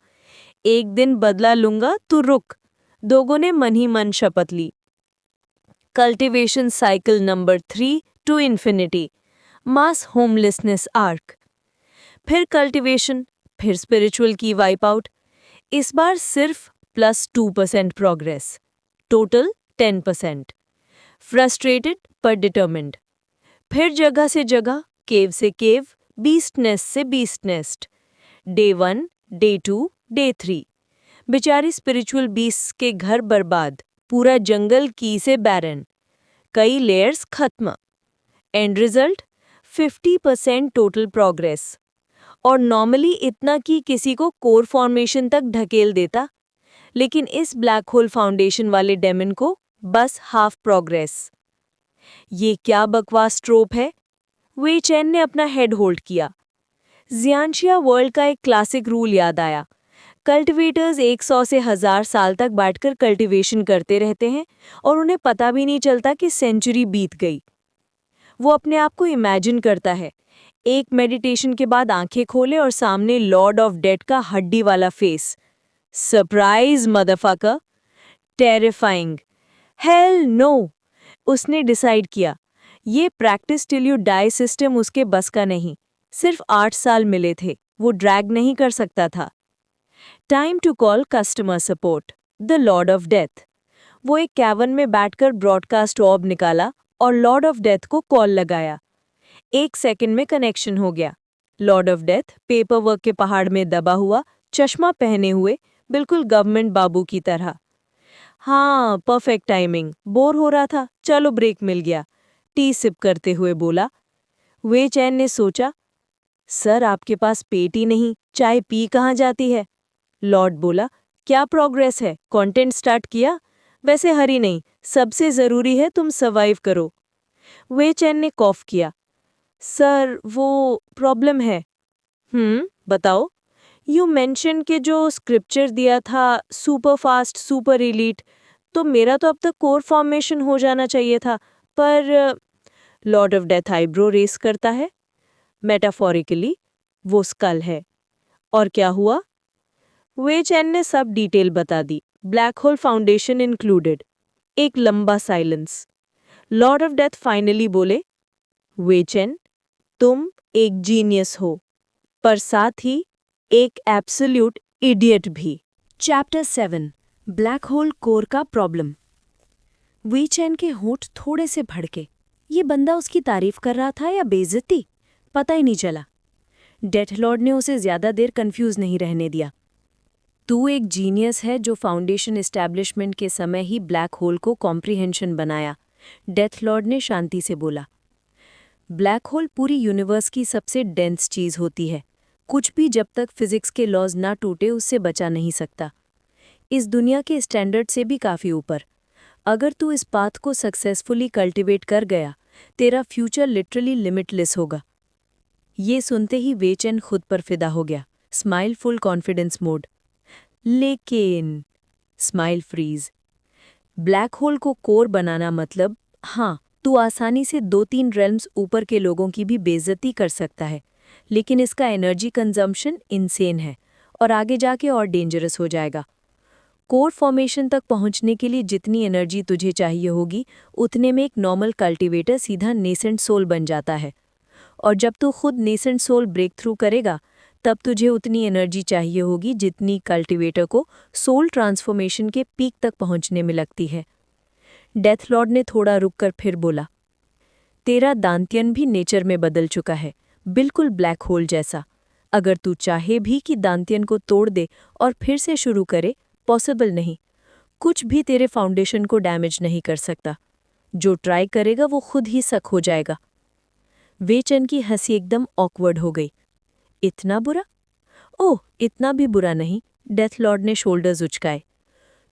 एक दिन बदला लूंगा, तू रुक। डॉगो ने मन ही मन शपथ ली। Cultivation cycle number 3 to infinity, mass homelessness arc. फिर कल्टीवेशन, फिर स्पिरिचुअल की वाइप आउट। इस बार सिर्फ +2% प्रोग्रेस, टोटल 10%। फ्रस्ट्रेटेड पर डिटर्मिन्ड। फिर जगह से जगह, केव से केव, बीस्ट नेस्ट से beast nest. Day 1, day 2, day 3। बेचारी स्पिरिचुअल बीस्ट के घर बर्बाद, पूरा जंगल की से बैरन, कई लेयर्स खत्म। And result 50% total progress. और नॉर्मली इतना कि किसी को कोर फॉर्मेशन तक ढकेल देता, लेकिन इस ब्लैक होल फाउंडेशन वाले डेमन को बस हाफ प्रोग्रेस। ये क्या बकवास ट्रोप है? वे चैन ने अपना हेड होल्ड किया। जियांशिया वर्ल्ड का एक क्लासिक रूल याद आया। कल्टिवेटर्स 100 से 1000 साल तक बैठकर कल्टीवेशन करते रहते हैं और उन्हें पता भी नहीं चलता कि सेंचुरी बीत गई। वो अपने आप को इमेजिन करता है, एक मेडिटेशन के बाद आंखें खोले और सामने लॉर्ड ऑफ डेथ का हड्डी वाला face. Surprise motherfucker, terrifying, hell no. उसने डिसाइड किया, ये practice till you die system उसके बस का नहीं। सिर्फ 8 साल मिले थे, वो ड्रैग नहीं कर सकता था। Time to call customer support, the lord of death. वो एक कैवन में बैठकर ब्रॉडकास्ट ऑर्ब निकाला और लॉर्ड ऑफ डेथ को कॉल लगाया। 1 सेकंड में कनेक्शन हो गया। Lord of death paper work के पहाड़ में दबा हुआ, चश्मा पहने हुए, बिल्कुल गवर्नमेंट बाबू की तरह। हाँ, परफेक्ट टाइमिंग। बोर हो रहा था, चलो ब्रेक मिल गया। टी सिप करते हुए बोला। वे चैन ने सोचा, सर आपके पास पेट ही नहीं, चाय पी कहाँ जाती है? लॉर्ड बोला, क्या प्रोग्रेस है? कंटेंट स्टार्ट किया? वैसे हरी नहीं, सबसे जरूरी है तुम सर्वाइव करो। वे चैन ने कॉफ किया। सर वो प्रॉब्लम है। बताओ। यू मेंशन के जो स्क्रिप्चर दिया था, सुपर फास्ट सुपर एलीट, तो मेरा तो अब तक कोर फॉर्मेशन हो जाना चाहिए था, पर lord of death eyebrow raise करता है। मेटाफोरिकली वो स्कल है। और क्या हुआ? वे चैन ने सब डिटेल बता दी, ब्लैक होल फाउंडेशन इंक्लूडेड। एक लंबा silence. Lord of death finally बोले, वे चैन तुम एक जीनियस हो, पर साथ ही एक एब्सोल्यूट इडियट भी। चैप्टर 7, ब्लैक होल कोर का प्रॉब्लम। वी चैन के होंठ थोड़े से भड़के। ये बंदा उसकी तारीफ कर रहा था या बेइज्जती, पता ही नहीं चला। डेथ लॉर्ड ने उसे ज्यादा देर कंफ्यूज नहीं रहने दिया। तू एक जीनियस है जो फाउंडेशन एस्टैब्लिशमेंट के समय ही ब्लैक होल को कॉम्प्रिहेंशन बनाया, डेथ लॉर्ड ने शांति से बोला। ब्लैक होल पूरी यूनिवर्स की सबसे डेंस चीज होती है। कुछ भी जब तक फिजिक्स के लॉज ना टूटे उससे बचा नहीं सकता। इस दुनिया के स्टैंडर्ड से भी काफी ऊपर। अगर तू इस पाथ को सक्सेसफुली कल्टिवेट कर गया, तेरा फ्यूचर लिटरली लिमिटलेस होगा। ये सुनते ही वेचन खुद पर फिदा हो गया, स्माइल फुल कॉन्फिडेंस मोड। लेकिन स्माइल फ्रीज। ब्लैक होल को कोर बनाना मतलब, हाँ, तू आसानी से 2-3 रेल्म्स ऊपर के लोगों की भी बेइज्जती कर सकता है, लेकिन इसका एनर्जी कंजम्पशन इनसेन है और आगे जाके और डेंजरस हो जाएगा। कोर फॉर्मेशन तक पहुंचने के लिए जितनी एनर्जी तुझे चाहिए होगी, उतने में एक नॉर्मल कल्टीवेटर सीधा नेसेंट सोल बन जाता है। और जब तू खुद नेसेंट सोल ब्रेक थ्रू करेगा, तब तुझे उतनी एनर्जी चाहिए होगी जितनी कल्टीवेटर को सोल ट्रांसफॉर्मेशन के पीक तक पहुंचने में लगती है। डेथ लॉर्ड ने थोड़ा रुककर फिर बोला, तेरा दांत्यन भी नेचर में बदल चुका है, बिल्कुल ब्लैक होल जैसा। अगर तू चाहे भी कि दांत्यन को तोड़ दे और फिर से शुरू करे, पॉसिबल नहीं। कुछ भी तेरे फाउंडेशन को डैमेज नहीं कर सकता। जो ट्राई करेगा वो खुद ही सक हो जाएगा। वेचन की हंसी एकदम ऑकवर्ड हो गई। इतना बुरा? ओह, इतना भी बुरा नहीं, डेथ लॉर्ड ने शोल्डर्स उचकाए।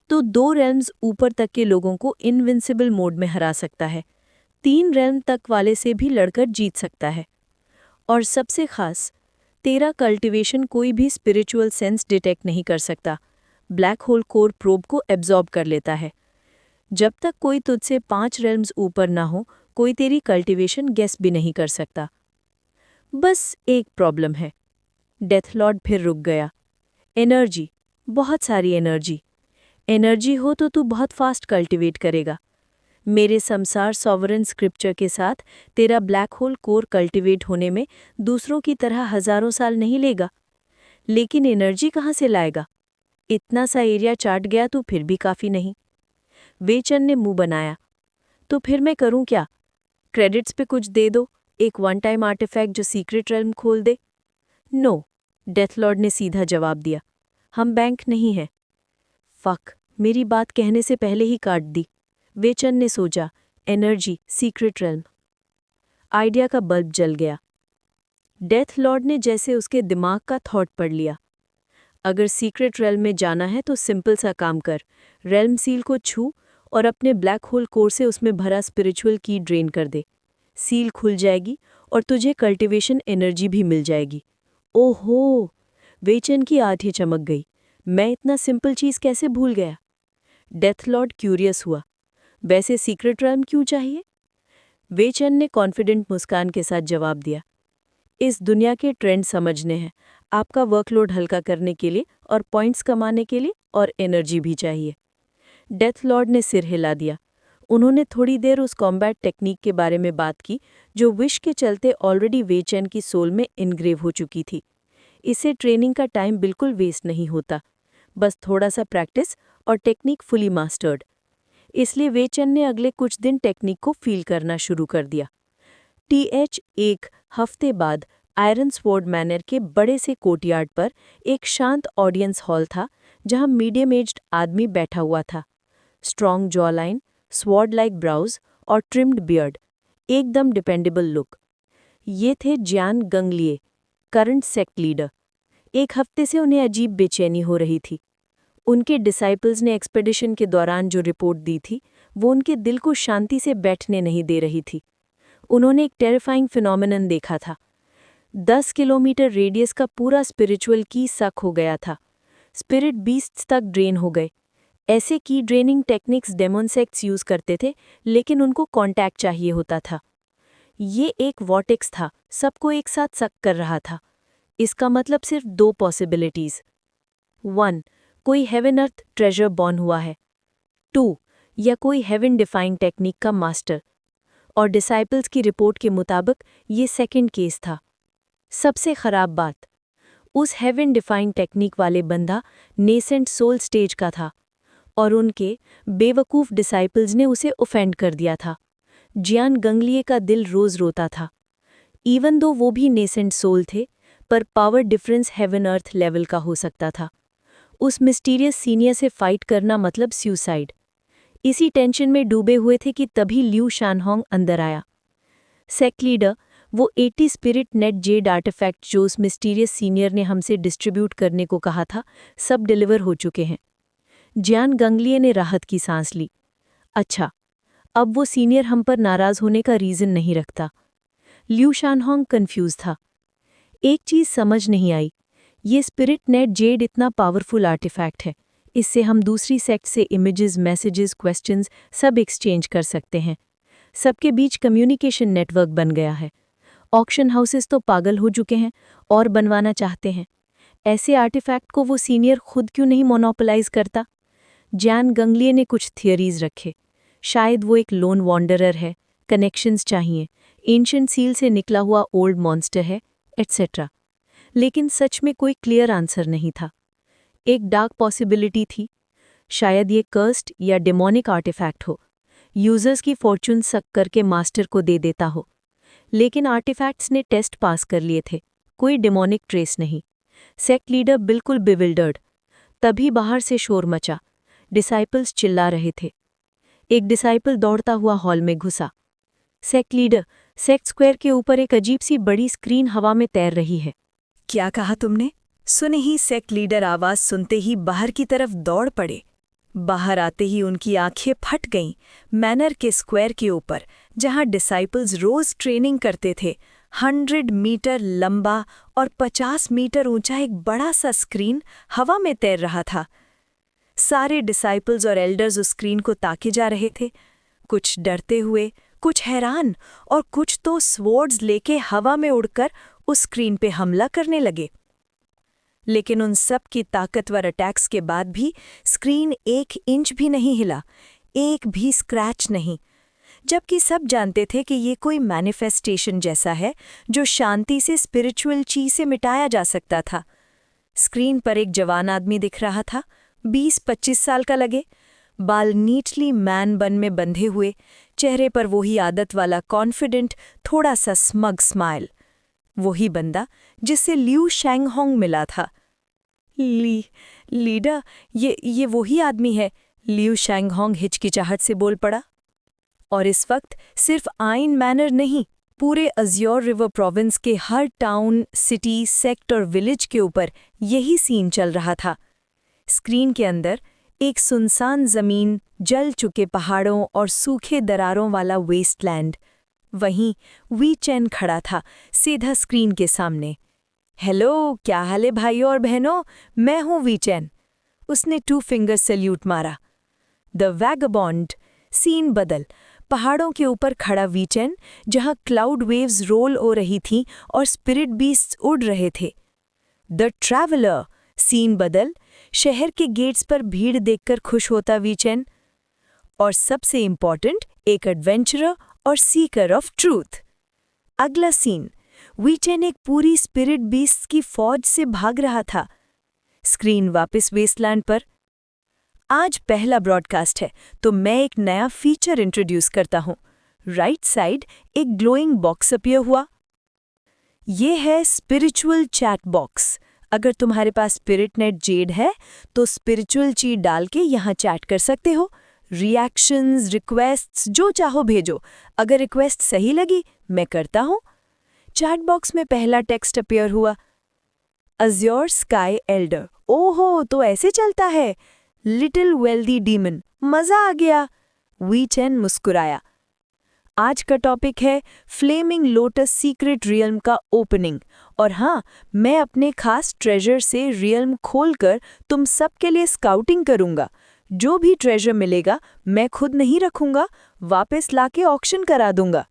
तो 2 रेल्म्स ऊपर तक के लोगों को इनविंसिबल मोड में हरा सकता है, 3 रेल्म तक वाले से भी लड़कर जीत सकता है। और सबसे खास, तेरा कल्टिवेशन कोई भी स्पिरिचुअल सेंस डिटेक्ट नहीं कर सकता। ब्लैक होल कोर प्रोब को एब्जॉर्ब कर लेता है। जब तक कोई तुझसे 5 रेल्म्स ऊपर ना हो, कोई तेरी कल्टिवेशन गेस भी नहीं कर सकता। बस एक प्रॉब्लम है। डेथ लॉर्ड फिर रुक गया। एनर्जी, बहुत सारी एनर्जी। एनर्जी हो तो तू बहुत फास्ट कल्टिवेट करेगा। मेरे संसार सॉवरन स्क्रिप्चर के साथ तेरा ब्लैक होल कोर कल्टिवेट होने में दूसरों की तरह हजारों साल नहीं लेगा। लेकिन एनर्जी कहाँ से लाएगा? इतना सा एरिया चाट गया तो फिर भी काफी नहीं। वेचन ने मुंह बनाया। तो फिर मैं करूं क्या? क्रेडिट्स पे कुछ दे दो, एक वन टाइम आर्टिफैक्ट जो सीक्रेट रेल्म खोल दे। नो, डेथ लॉर्ड ने सीधा जवाब दिया, हम बैंक नहीं हैं। फक, मेरी बात कहने से पहले ही काट दी। वेचन ने सोचा, एनर्जी, सीक्रेट रेल्म। आइडिया का बल्ब जल गया। डेथ लॉर्ड ने जैसे उसके दिमाग का थॉट पढ़ लिया। अगर सीक्रेट रेल्म में जाना है तो सिंपल सा काम कर, रेल्म सील को छू और अपने ब्लैक होल कोर से उसमें भरा स्पिरिचुअल की ड्रेन कर दे। सील खुल जाएगी और तुझे कल्टिवेशन एनर्जी भी मिल जाएगी। ओहो, वेचन की आंखें चमक गई। मैं इतना सिंपल चीज कैसे भूल गया? डेथ लॉर्ड क्यूरियस हुआ। वैसे सीक्रेट रेल्म क्यों चाहिए? वेचन ने कॉन्फिडेंट मुस्कान के साथ जवाब दिया, इस दुनिया के ट्रेंड समझने हैं, आपका वर्कलोड हल्का करने के लिए और पॉइंट्स कमाने के लिए, और एनर्जी भी चाहिए। डेथ लॉर्ड ने सिर हिला दिया। उन्होंने थोड़ी देर उस कॉम्बैट टेक्निक के बारे में बात की जो विश के चलते ऑलरेडी वेचन की सोल में इनग्रेव हो चुकी थी। इससे ट्रेनिंग का टाइम बिल्कुल वेस्ट नहीं होता, बस थोड़ा सा प्रैक्टिस और टेक्निक फुली मास्टर्ड। इसलिए वेचन ने अगले कुछ दिन टेक्निक को फील करना शुरू कर दिया। एक हफ्ते बाद आयरन स्वॉर्ड मैनर के बड़े से कोर्टयार्ड पर एक शांत ऑडियंस हॉल था जहां मीडियम एज्ड आदमी बैठा हुआ था। Strong jaw line, sword like brows और ट्रिम्ड बियर्ड, एकदम डिपेंडेबल लुक। ये थे जियान गंगलिए, करंट सेक्ट लीडर। एक हफ्ते से उन्हें अजीब बेचैनी हो रही थी। उनके डिसाइपल्स ने एक्सपेडिशन के दौरान जो रिपोर्ट दी थी, वो उनके दिल को शांति से बैठने नहीं दे रही थी। उन्होंने एक टेरिफाइंग फिनोमिनन देखा था। 10 किलोमीटर रेडियस का पूरा स्पिरिचुअल की सक हो गया था। स्पिरिट बीस्ट्स तक ड्रेन हो गए। ऐसे की ड्रेनिंग टेक्निक्स डेमोनसेक्ट्स यूज करते थे, लेकिन उनको कॉन्टैक्ट चाहिए होता था। ये एक वॉटेक्स था, सबको एक साथ सक कर रहा था। इसका मतलब सिर्फ 2 पॉसिबिलिटीज। 1, कोई हेवन अर्थ ट्रेजर बॉर्न हुआ है। 2, या कोई हेवन डिफाइंग टेक्निक का मास्टर। और डिसाइपल्स की रिपोर्ट के मुताबिक ये सेकंड केस था। सबसे खराब बात, उस हेवन डिफाइंग टेक्निक वाले बंदा नेसेंट सोल स्टेज का था। और उनके बेवकूफ़ डिसाइपल्स ने उसे ऑफेंड कर दिया था। जियान गंगलिए का दिल रोज़ रोता था। इवन दो वो भी नेसेंट सोल थे, पर power difference heaven earth level का हो सकता था। उस मिस्टीरियस सीनियर से फाइट करना मतलब सुसाइड। इसी टेंशन में डूबे हुए थे कि तभी लियू शानहोंग अंदर आया। सेक्ट लीडर, वो 80 स्पिरिट नेट जेड आर्टिफैक्ट जो उस मिस्टीरियस सीनियर ने हमसे डिस्ट्रीब्यूट करने को कहा था, सब डिलीवर हो चुके हैं। जियान गंगलिए ने राहत की सांस ली। अच्छा, अब वो सीनियर हम पर नाराज होने का रीज़न नहीं रखता। लियू शानहोंग कंफ्यूज था। एक चीज़ समझ नहीं आई, ये स्पिरिट नेट जेड इतना पावरफुल आर्टिफैक्ट है, इससे हम दूसरी सेक्ट से इमेजेस, मैसेजेस, क्वेश्चंस सब एक्सचेंज कर सकते हैं। सबके बीच कम्युनिकेशन नेटवर्क बन गया है। ऑक्शन हाउसेस तो पागल हो चुके हैं और बनवाना चाहते हैं। ऐसे आर्टिफैक्ट को वो सीनियर खुद क्यों नहीं मोनोपोलाइज करता? जियान गंगलिए ने कुछ थियरीज रखे। शायद वो एक लोन वॉन्डरर है, कनेक्शंस चाहिए, एंशिएंट सील से निकला हुआ ओल्ड मॉन्स्टर है, एटसेट्रा। लेकिन सच में कोई क्लियर आंसर नहीं था। एक डार्क पॉसिबिलिटी थी, शायद ये कर्स्ड या डेमोनिक आर्टिफैक्ट हो, यूजर्स की फॉर्चून सक करके मास्टर को दे देता हो। लेकिन आर्टिफैक्ट्स ने टेस्ट पास कर लिए थे, कोई डेमोनिक ट्रेस नहीं। सेक्ट लीडर बिल्कुल बिविल्डर्ड। तभी बाहर से शोर मचा। डिसाइपल्स चिल्ला रहे थे। एक डिसाइपल दौड़ता हुआ हॉल में घुसा। सेक्ट लीडर, सेक्ट स्क्वायर के ऊपर एक अजीब सी बड़ी स्क्रीन हवा में तैर रही है। क्या कहा तुमने? सुने ही सेक्ट लीडर आवाज सुनते ही बाहर की तरफ दौड़ पड़े। बाहर आते ही उनकी आंखें फट गईं। मैनर के स्क्वायर के ऊपर, जहां डिसाइपल्स रोज ट्रेनिंग करते थे, 100 मीटर लंबा और 50 मीटर ऊंचा एक बड़ा सा स्क्रीन हवा में तैर रहा था। सारे डिसाइपल्स और एल्डर्स उस स्क्रीन को ताके जा रहे थे, कुछ डरते हुए, कुछ हैरान, और कुछ तो स्वॉर्ड्स लेके हवा में उड़कर उस स्क्रीन पे हमला करने लगे। लेकिन उन सब की ताकतवर अटैक्स के बाद भी स्क्रीन 1 इंच भी नहीं हिला, एक भी स्क्रैच नहीं, जबकि सब जानते थे कि ये कोई मैनिफेस्टेशन जैसा है जो शांति से स्पिरिचुअल चीज से मिटाया जा सकता था। स्क्रीन पर एक जवान आदमी दिख रहा था, 20-25 साल का लगे, बाल नीटली मैन बन में बंधे हुए, चेहरे पर वही आदत वाला कॉन्फिडेंट, थोड़ा सा स्मग स्माइल। वही बंदा जिससे लियू शानहोंग मिला था। लीडर, ये वही आदमी है, लियू शानहोंग हिचकिचाहट से बोल पड़ा। और इस वक्त सिर्फ आइन मैनर नहीं, पूरे अज्योर रिवर प्रोविंस के हर टाउन, सिटी, सेक्ट और विलेज के ऊपर यही सीन चल रहा था। स्क्रीन के अंदर एक सुनसान जमीन, जल चुके पहाड़ों और सूखे दरारों वाला वेस्टलैंड। वहीं वी चेन खड़ा था, सीधा स्क्रीन के सामने। हेलो, क्या हाल है भाइयों और बहनों, मैं हूं वी चेन। उसने 2 फिंगर सैल्यूट मारा। The vagabond. सीन बदल। पहाड़ों के ऊपर खड़ा वी चेन, जहां क्लाउड वेव्स रोल हो रही थीं और स्पिरिट बीस्ट्स उड़ रहे थे। The traveller. सीन बदल। शहर के गेट्स पर भीड़ देखकर खुश होता वी चेन। और सबसे इम्पॉर्टेंट, एक एडवेंचरर और सीकर ऑफ ट्रूथ। अगला सीन, वी चेन एक पूरी स्पिरिट बीस्ट्स की फौज से भाग रहा था। स्क्रीन वापस वेस्टलैंड पर। आज पहला ब्रॉडकास्ट है, तो मैं एक नया फीचर इंट्रोड्यूस करता हूं। राइट साइड एक ग्लोइंग बॉक्स अपीयर हुआ। ये है स्पिरिचुअल चैट बॉक्स। अगर तुम्हारे पास स्पिरिट नेट जेड है तो स्पिरिचुअल चीट डाल के यहाँ चैट कर सकते हो। रिएक्शंस, रिक्वेस्ट्स जो चाहो भेजो। अगर रिक्वेस्ट सही लगी मैं करता हूँ। चैट बॉक्स में पहला टेक्स्ट अपीयर हुआ, अज्योर स्काई एल्डर। ओहो, तो ऐसे चलता है। लिटिल वेल्दी डीमन, मजा आ गया। वी चेन मुस्कुराया। आज का टॉपिक है फ्लेमिंग लोटस सीक्रेट रियल्म का ओपनिंग। और हाँ, मैं अपने खास ट्रेजर से रियल्म खोलकर तुम सबके लिए स्काउटिंग करूंगा। जो भी ट्रेजर मिलेगा मैं खुद नहीं रखूंगा, वापस लाके ऑक्शन करा दूंगा।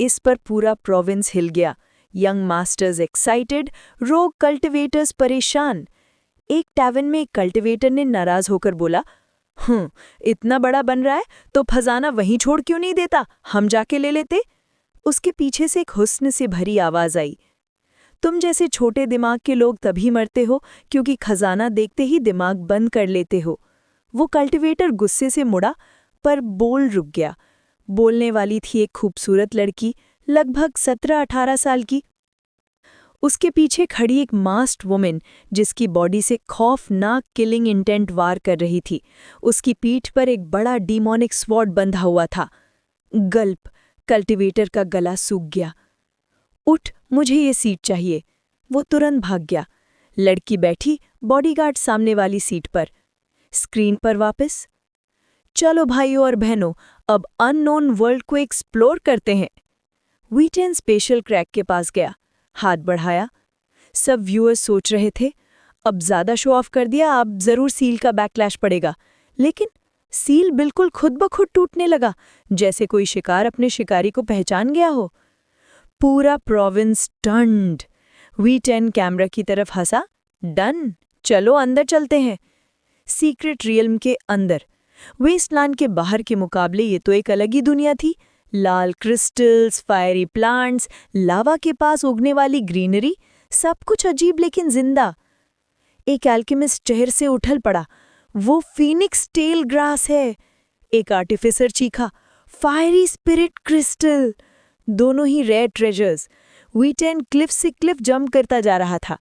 इस पर पूरा प्रोविंस हिल गया। यंग मास्टर्स एक्साइटेड, रोग कल्टिवेटर्स परेशान। एक टैवन में एक कल्टिवेटर ने नाराज होकर बोला, इतना बड़ा बन रहा है तो खजाना वहीं छोड़ क्यों नहीं देता, हम जाके ले लेते। उसके पीछे से एक हुस्न से भरी आवाज आई, तुम जैसे छोटे दिमाग के लोग तभी मरते हो क्योंकि खजाना देखते ही दिमाग बंद कर लेते हो। वो कल्टीवेटर गुस्से से मुड़ा, पर बोल रुक गया। बोलने वाली थी एक खूबसूरत लड़की, लगभग 17-18 साल की। उसके पीछे खड़ी एक मास्क्ड वुमेन, जिसकी बॉडी से खौफनाक किलिंग इंटेंट वार कर रही थी। उसकी पीठ पर एक बड़ा डीमोनिक स्वॉर्ड बंधा हुआ था। गल्प, कल्टीवेटर का गला सूख गया। उठ, मुझे ये सीट चाहिए। वो तुरंत भाग गया। लड़की बैठी बॉडीगार्ड सामने वाली सीट पर। स्क्रीन पर वापस। चलो भाइयों और बहनों, अब अननोन वर्ल्ड को एक्सप्लोर करते हैं। वी10 स्पेशल क्रैक के पास गया, हाथ बढ़ाया। सब व्यूअर्स सोच रहे थे, अब ज्यादा शो ऑफ कर दिया, अब जरूर सील का बैकलैश पड़ेगा। लेकिन सील बिल्कुल खुद ब खुद टूटने लगा, जैसे कोई शिकार अपने शिकारी को पहचान गया हो। पूरा प्रोविंस टर्न्ड। वी10 कैमरा की तरफ हंसा। डन, चलो अंदर चलते हैं। सीक्रेट रियल्म के अंदर, वेस्टलैंड के बाहर के मुकाबले ये तो एक अलग ही दुनिया थी। लाल क्रिस्टल्स, फायरी प्लांट्स, लावा के पास उगने वाली ग्रीनरी, सब कुछ अजीब लेकिन जिंदा। एक एल्केमिस्ट चेहरे से उछल पड़ा। वो फीनिक्स टेल ग्रास है। एक आर्टिफिसर चीखा, फायरी स्पिरिट क्रिस्टल। दोनों ही रेयर ट्रेजर्स। वी10 क्लिफ से क्लिफ जंप करता जा रहा था।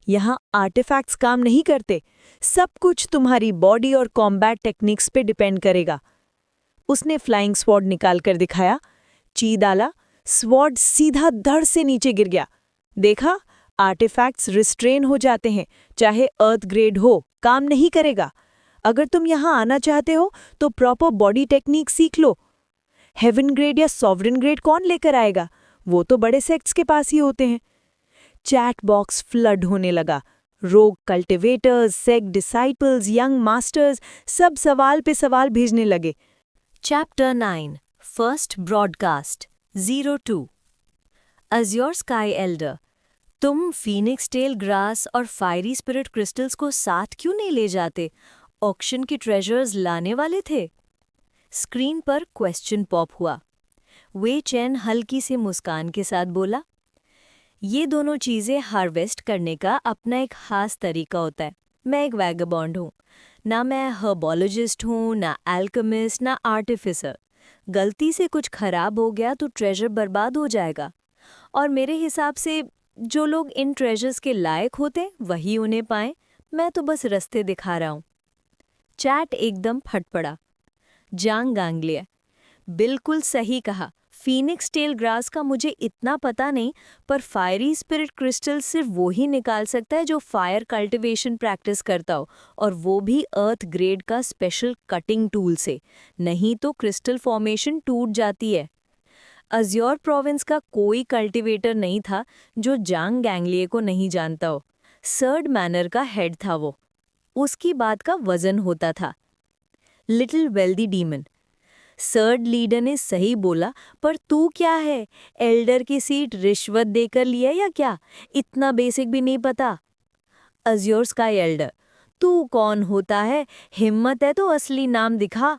यहाँ आर्टिफैक्ट्स काम नहीं करते, सब कुछ तुम्हारी बॉडी और कॉम्बैट टेक्निक्स पे डिपेंड करेगा। उसने फ्लाइंग स्वॉर्ड निकाल कर दिखाया। ची डाला, स्वॉर्ड सीधा धड़ से नीचे गिर गया। देखा, आर्टिफैक्ट्स रिस्ट्रेन हो जाते हैं, चाहे अर्थ ग्रेड हो, काम नहीं करेगा। अगर तुम यहाँ आना चाहते हो तो प्रॉपर बॉडी टेक्निक सीख लो। हेवन ग्रेड या सॉवरेन ग्रेड कौन लेकर आएगा? वो तो बड़े सेक्ट्स के पास ही होते हैं। चैट बॉक्स फ्लड होने लगा। रोग cultivators, sect disciples, young masters, सब सवाल पे सवाल भेजने लगे। Chapter 9 First Broadcast 02 Azure Sky Elder, तुम फीनिक्स टेल ग्रास और फायरी स्पिरिट क्रिस्टल्स को साथ क्यों नहीं ले जाते? ऑक्शन के ट्रेजर्स लाने वाले थे। स्क्रीन पर क्वेश्चन पॉप हुआ। वे चैन हल्की सी मुस्कान के साथ बोला, ये दोनों चीज़ें हार्वेस्ट करने का अपना एक खास तरीका होता है। मैं एक वैगबॉन्ड हूँ, ना मैं हर्बोलॉजिस्ट हूँ, ना एल्केमिस्ट, ना आर्टिफिसर। गलती से कुछ खराब हो गया तो ट्रेजर बर्बाद हो जाएगा, और मेरे हिसाब से जो लोग इन ट्रेजर्स के लायक होते वही उन्हें पाएं। मैं तो बस रास्ते दिखा रहा हूँ। चैट एकदम फट पड़ा। जांग गांगलिया, बिल्कुल सही कहा। फीनिक्स टेल ग्रास का मुझे इतना पता नहीं, पर फायरी स्पिरिट क्रिस्टल सिर्फ वो ही निकाल सकता है जो फायर कल्टिवेशन प्रैक्टिस करता हो, और वो भी अर्थ ग्रेड का स्पेशल कटिंग टूल से। नहीं तो क्रिस्टल फॉर्मेशन टूट जाती है। अज्योर प्रोविंस का कोई कल्टिवेटर नहीं था जो जांग गैंगलिए को नहीं जानता हो। सर्ड मैनर का हेड था वो। उसकी बात का वजन होता था। Little wealthy demon, surd leader ने सही बोला, पर तू क्या है? एल्डर की सीट रिश्वत देकर लिया या क्या? इतना बेसिक भी नहीं पता। अज्योर स्काई एल्डर, तू कौन होता है? हिम्मत है तो असली नाम दिखा।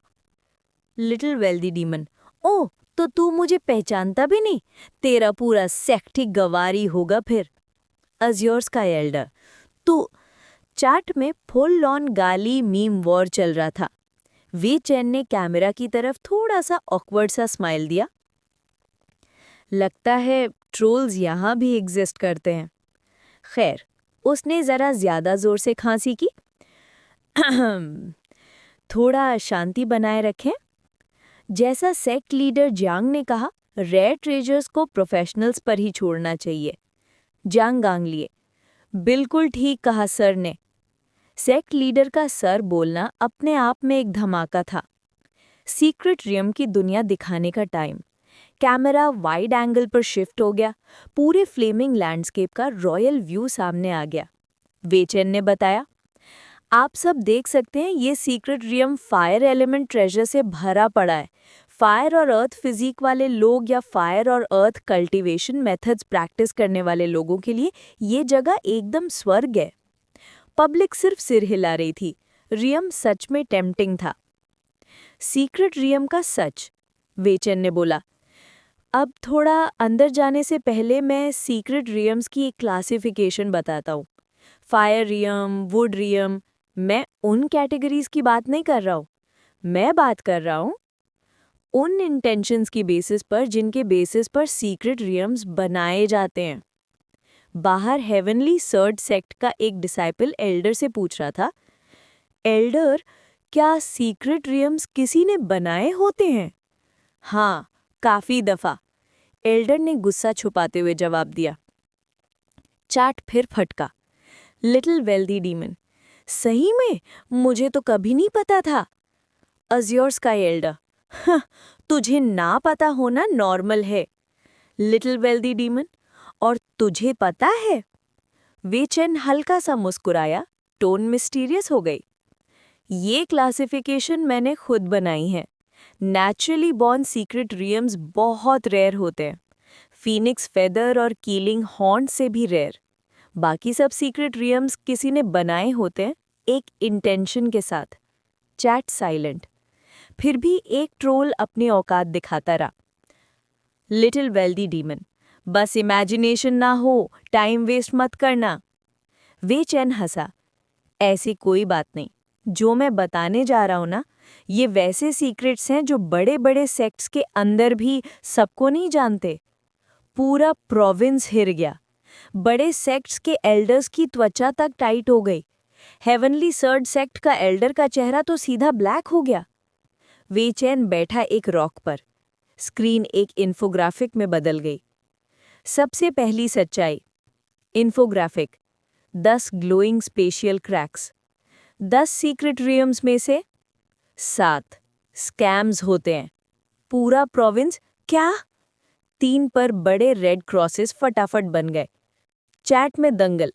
लिटिल वेल्दी डीमन, ओह, तो तू मुझे पहचानता भी नहीं? तेरा पूरा सेक्ट ही गवारी होगा फिर। अज्योर स्काई एल्डर, तू। चैट में फुल ऑन गाली मीम वॉर चल रहा था। वी चैन ने कैमरा की तरफ थोड़ा सा ऑकवर्ड सा स्माइल दिया। लगता है ट्रोल्स यहाँ भी एग्जिस्ट करते हैं। खैर, उसने जरा ज्यादा जोर से खांसी की। थोड़ा शांति बनाए रखें। जैसा सेक्ट लीडर जांग ने कहा, रेयर ट्रेजर्स को प्रोफेशनल्स पर ही छोड़ना चाहिए। जांग गांगलिए, बिल्कुल ठीक कहा सर ने। सेक्ट लीडर का सर बोलना अपने आप में एक धमाका था। सीक्रेट रियम की दुनिया दिखाने का टाइम। कैमरा वाइड एंगल पर शिफ्ट हो गया। पूरे फ्लेमिंग लैंडस्केप का रॉयल व्यू सामने आ गया। वेचेन ने बताया, आप सब देख सकते हैं ये सीक्रेट रियम फायर एलिमेंट ट्रेजर से भरा पड़ा है। फायर और अर्थ फिजिक वाले लोग या फायर और अर्थ कल्टीवेशन मेथड्स प्रैक्टिस करने वाले लोगों के लिए ये जगह एकदम स्वर्ग है। पब्लिक सिर्फ सिर हिला रही थी। रियम सच में टेम्पटिंग था। सीक्रेट रियम का सच, वेचन ने बोला। अब थोड़ा अंदर जाने से पहले मैं सीक्रेट रियम्स की एक क्लासिफिकेशन बताता हूँ। फायर रियम, वुड रियम, मैं उन कैटेगरीज की बात नहीं कर रहा हूँ। मैं बात कर रहा हूँ उन इंटेंशंस की बेसिस पर जिनके बेसिस पर सीक्रेट रियम्स बनाए जाते हैं। बाहर हेवनली सर्ड सेक्ट का एक डिसाइपल एल्डर से पूछ रहा था, एल्डर, क्या सीक्रेट रियम्स किसी ने बनाए होते हैं? हाँ, काफी दफा, एल्डर ने गुस्सा छुपाते हुए जवाब दिया। चैट फिर फटका। लिटिल वेल्दी डीमन, सही में? मुझे तो कभी नहीं पता था। अज़्योर स्काई एल्डर, हाँ, तुझे ना पता होना नॉर्मल है। लिटिल वेल्दी डीमन, और तुझे पता है? वे चेन हल्का सा मुस्कुराया, टोन मिस्टीरियस हो गई। ये क्लासिफिकेशन मैंने खुद बनाई है। नेचुरली बॉर्न सीक्रेट रियम्स बहुत रेयर होते हैं, फीनिक्स फेदर और कीलिंग हॉर्न से भी रेयर। बाकी सब सीक्रेट रियम्स किसी ने बनाए होते हैं, एक इंटेंशन के साथ। Chat silent. फिर भी एक ट्रोल अपनी औकात दिखाता रहा। लिटिल वेल्दी डीमन, बस इमेजिनेशन ना हो, टाइम वेस्ट मत करना। वे चैन हंसा। ऐसी कोई बात नहीं, जो मैं बताने जा रहा हूं ना, ये वैसे सीक्रेट्स हैं जो बड़े बड़े सेक्ट्स के अंदर भी सबको नहीं जानते। पूरा प्रोविंस हिर गया। बड़े सेक्ट्स के एल्डर्स की त्वचा तक टाइट हो गई। हेवनली सर्ड सेक्ट का एल्डर का चेहरा तो सीधा ब्लैक हो गया। वे चैन बैठा एक रॉक पर। स्क्रीन एक इन्फोग्राफिक में बदल गई। सबसे पहली सच्चाई। Infographic, 10 glowing spatial cracks. 10 secret realms में से 7 स्कैम्स होते हैं। पूरा प्रोविंस क्या? 3 पर बड़े रेड क्रॉसेस फटाफट बन गए। चैट में दंगल।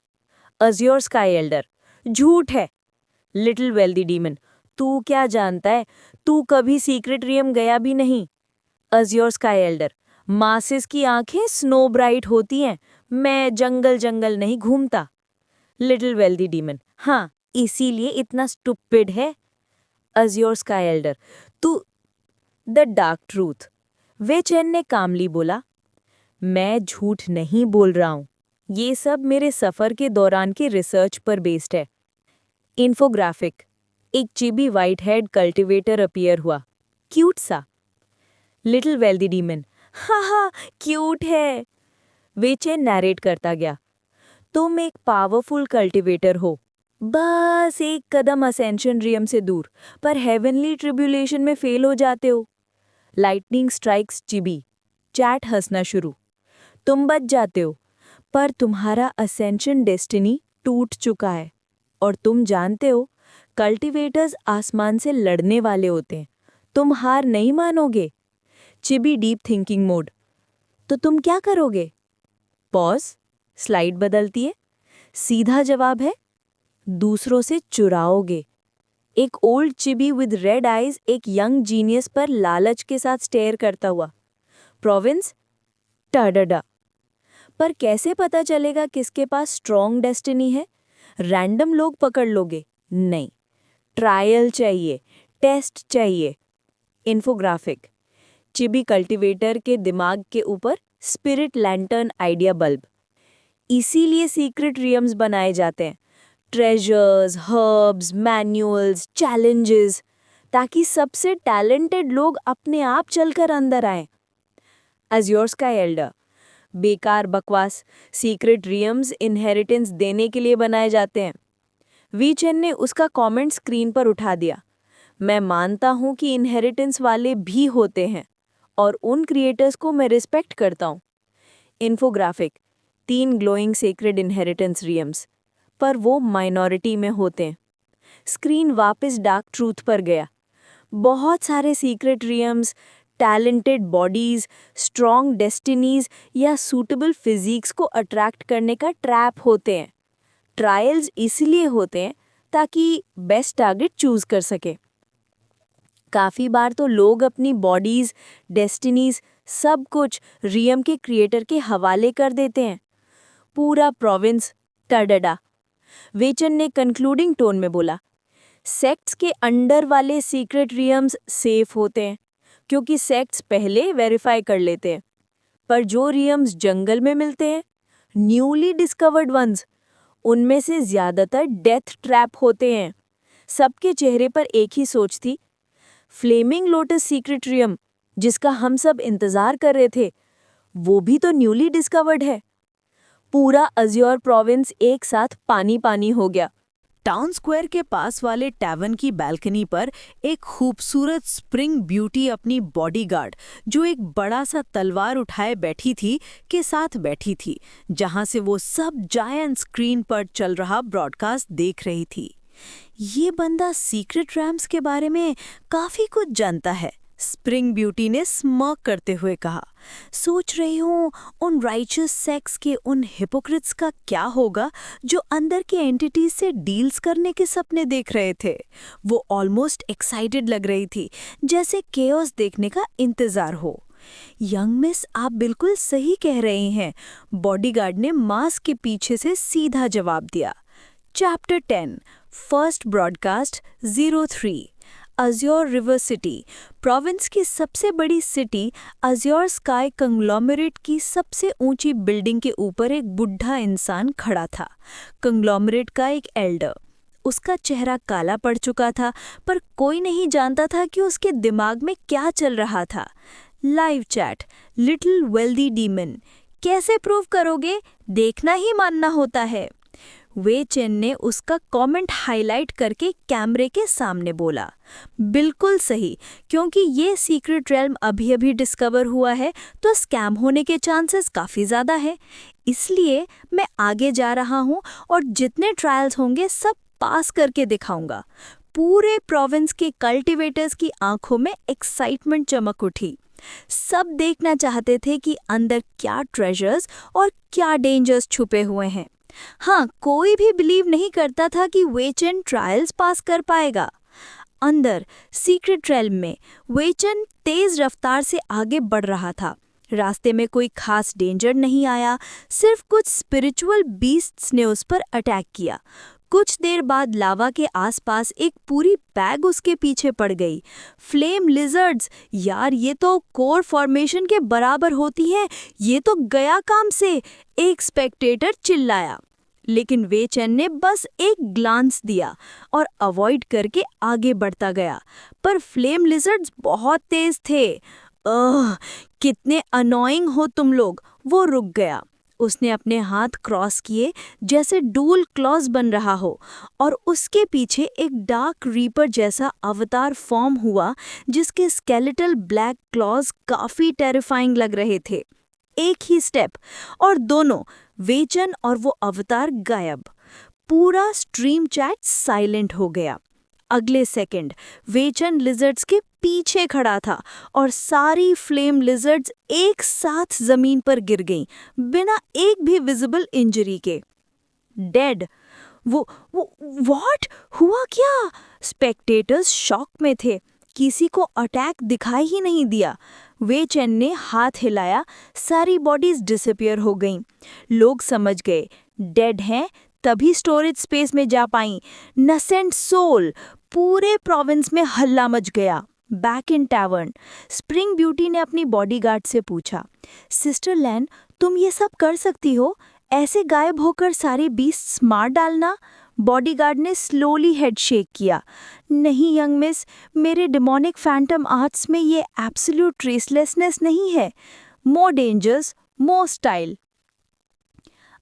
अज़्योर स्काई एल्डर, झूठ है। लिटिल वेल्दी डीमन, तू क्या जानता है? तू कभी सीक्रेट रियम गया भी नहीं। अज़्योर स्काई एल्डर, मासिस की आंखें स्नो ब्राइट होती हैं, मैं जंगल जंगल नहीं घूमता। लिटिल वेल्दी डीमन, हाँ, इसीलिए इतना स्टुपिड है। अज़्योर स्काई एल्डर, तू द डार्क ट्रूथ। वे चैन ने कामली बोला, मैं झूठ नहीं बोल रहा हूं, ये सब मेरे सफर के दौरान की रिसर्च पर बेस्ड है। इन्फोग्राफिक, एक चिबी व्हाइट हेड कल्टिवेटर अपीयर हुआ, क्यूट सा। लिटिल वेल्दी डीमन, हाँ हाँ, क्यूट है। वे चैन नैरेट करता गया, तुम एक पावरफुल कल्टिवेटर हो, बस एक कदम असेंशन रियम से दूर, पर हेवनली ट्रिब्यूलेशन में फेल हो जाते हो। Lightning strikes चिबी। चैट हंसना शुरू। तुम बच जाते हो, पर तुम्हारा असेंशन डेस्टिनी टूट चुका है। और तुम जानते हो, कल्टिवेटर्स आसमान से लड़ने वाले होते हैं, तुम हार नहीं मानोगे। चिबी डीप थिंकिंग मोड। तो तुम क्या करोगे? पॉज, स्लाइड बदलती है। सीधा जवाब है, दूसरों से चुराओगे। एक ओल्ड चिबी विद रेड आईज एक यंग जीनियस पर लालच के साथ स्टेयर करता हुआ। प्रोविंस, टाडा। पर कैसे पता चलेगा किसके पास स्ट्रॉन्ग डेस्टिनी है? रैंडम लोग पकड़ लोगे? नहीं, ट्रायल चाहिए, टेस्ट चाहिए। इन्फोग्राफिक, चिबी कल्टीवेटर के दिमाग के ऊपर स्पिरिट लैंटर्न आइडिया बल्ब। इसीलिए सीक्रेट रियम्स बनाए जाते हैं, ट्रेजर्स, हर्ब्स, मैनुअल्स, चैलेंजेस, ताकि सबसे टैलेंटेड लोग अपने आप चलकर अंदर आएं। अज़्योर स्काई एल्डर, बेकार बकवास, सीक्रेट रियम्स इनहेरिटेंस देने के लिए बनाए जाते हैं। वी चेन ने उसका कमेंट स्क्रीन पर उठा दिया। मैं मानता हूं कि इनहेरिटेंस वाले भी होते हैं, और उन क्रिएटर्स को मैं रिस्पेक्ट करता हूं। इन्फोग्राफिक, 3 ग्लोइंग सेक्रेड इनहेरिटेंस रियम्स, पर वो माइनॉरिटी में होते हैं। स्क्रीन वापस डार्क ट्रूथ पर गया। बहुत सारे secret realms, talented bodies, strong destinies या सूटेबल फिजिक्स को अट्रैक्ट करने का ट्रैप होते हैं। ट्रायल्स इसलिए होते हैं ताकि बेस्ट टारगेट चूज कर सके। काफ़ी बार तो लोग अपनी बॉडीज, डेस्टिनीज, सब कुछ रियम के क्रिएटर के हवाले कर देते हैं। पूरा प्रोविंस टडडा। वेचन ने कंक्लूडिंग टोन में बोला, सेक्ट्स के अंडर वाले सीक्रेट रियम्स सेफ होते हैं, क्योंकि सेक्ट्स पहले वेरीफाई कर लेते हैं। पर जो रियम्स जंगल में मिलते हैं, न्यूली डिस्कवर्ड वंस, उनमें से ज़्यादातर डेथ ट्रैप होते हैं। सबके चेहरे पर एक ही सोच थी, फ्लेमिंग लोटस सीक्रेटरियम, जिसका हम सब इंतजार कर रहे थे, वो भी तो न्यूली डिस्कवर्ड है। पूरा अज्योर प्रोविंस एक साथ पानी पानी हो गया। टाउन स्क्वायर के पास वाले टैवर्न की बालकनी पर एक खूबसूरत स्प्रिंग ब्यूटी अपनी बॉडीगार्ड, जो एक बड़ा सा तलवार उठाए बैठी थी, के साथ बैठी थी, जहां से वो सब जायंट स्क्रीन पर चल रहा ब्रॉडकास्ट देख रही थी। ये बंदा सीक्रेट रैम्स के बारे में काफी कुछ जानता है, स्प्रिंग ब्यूटी ने स्मर्क करते हुए कहा। सोच रही हूँ उन राइचस सेक्स के उन हिपोक्रिट्स का क्या होगा जो अंदर के एंटिटीज से डील्स करने के सपने देख रहे थे। वो ऑलमोस्ट एक्साइटेड लग रही थी, जैसे केओस देखने का इंतजार हो। यंग मिस, आप बिल्कुल सही कह रहे हैं, बॉडीगार्ड ने मास्क के पीछे से सीधा जवाब दिया। Chapter 10, first broadcast 03। Azure river city, province की सबसे बड़ी सिटी अज्योर स्काई कंग्लोमरेट की सबसे ऊंची बिल्डिंग के ऊपर एक बुढ़ा इंसान खड़ा था। कंग्लोमरेट का एक एल्डर। उसका चेहरा काला पड़ चुका था, पर कोई नहीं जानता था कि उसके दिमाग में क्या चल रहा था। Live chat, little wealthy demon, कैसे प्रूव करोगे? देखना ही मानना होता है। वे चेन ने उसका कमेंट हाईलाइट करके कैमरे के सामने बोला। बिल्कुल सही, क्योंकि ये सीक्रेट रेल्म अभी अभी डिस्कवर हुआ है, तो स्कैम होने के चांसेस काफ़ी ज़्यादा है। इसलिए मैं आगे जा रहा हूँ और जितने ट्रायल्स होंगे सब पास करके दिखाऊंगा। पूरे प्रोविंस के कल्टिवेटर्स की आंखों में एक्साइटमेंट चमक उठी। सब देखना चाहते थे कि अंदर क्या ट्रेजर्स और क्या डेंजर्स छुपे हुए हैं। हाँ, कोई भी बिलीव नहीं करता था कि वेचन ट्रायल्स पास कर पाएगा। अंदर सीक्रेट रेल्म में वेचन तेज रफ्तार से आगे बढ़ रहा था। रास्ते में कोई खास डेंजर नहीं आया, सिर्फ कुछ स्पिरिचुअल बीस्ट्स ने उस पर अटैक किया। कुछ देर बाद लावा के आसपास एक पूरी बैग उसके पीछे पड़ गई। फ्लेम लिजर्ड्स, यार ये तो कोर फॉर्मेशन के बराबर होती है, ये तो गया काम से, एक स्पेक्टेटर चिल्लाया। लेकिन वे चेन ने बस एक ग्लांस दिया और अवॉइड करके आगे बढ़ता गया। पर फ्लेम लिजर्ड्स बहुत तेज थे। कितने अनोइंग हो तुम लोग, वो रुक गया। उसने अपने हाथ क्रॉस किए जैसे डूल क्लॉज बन रहा हो, और उसके पीछे एक डार्क रीपर जैसा अवतार फॉर्म हुआ, जिसके स्केलेटल ब्लैक क्लॉज काफी टेरिफाइंग लग रहे थे। एक ही स्टेप और दोनों, वेचन और वो अवतार, गायब। पूरा स्ट्रीम चैट साइलेंट हो गया। अगले सेकंड वेचन लिजर्ड्स के पीछे खड़ा था और सारी फ्लेम लिजर्ड्स एक साथ जमीन पर गिर गईं, बिना एक भी विजिबल इंजरी के। डेड। वो व्हाट हुआ क्या? स्पेक्टेटर्स शॉक में थे। किसी को अटैक दिखाई ही नहीं दिया। वे चेन ने हाथ हिलाया, सारी बॉडीज डिसअपियर हो गईं। लोग समझ गए डेड हैं, तभी स्टोरेज स्पेस में जा पाईं। Nascent soul. पूरे प्रोविंस में हल्ला मच गया। Back in tavern, spring beauty ने अपनी बॉडीगार्ड से पूछा, सिस्टर लैन, तुम ये सब कर सकती हो? ऐसे गायब होकर सारे बीस्ट मार डालना? बॉडीगार्ड ने स्लोली हेड शेक किया। नहीं यंग मिस, मेरे डिमोनिक फैंटम आर्ट्स में ये एब्सोल्यूट ट्रेसलेसनेस नहीं है। मोर डेंजर्स, मोर स्टाइल।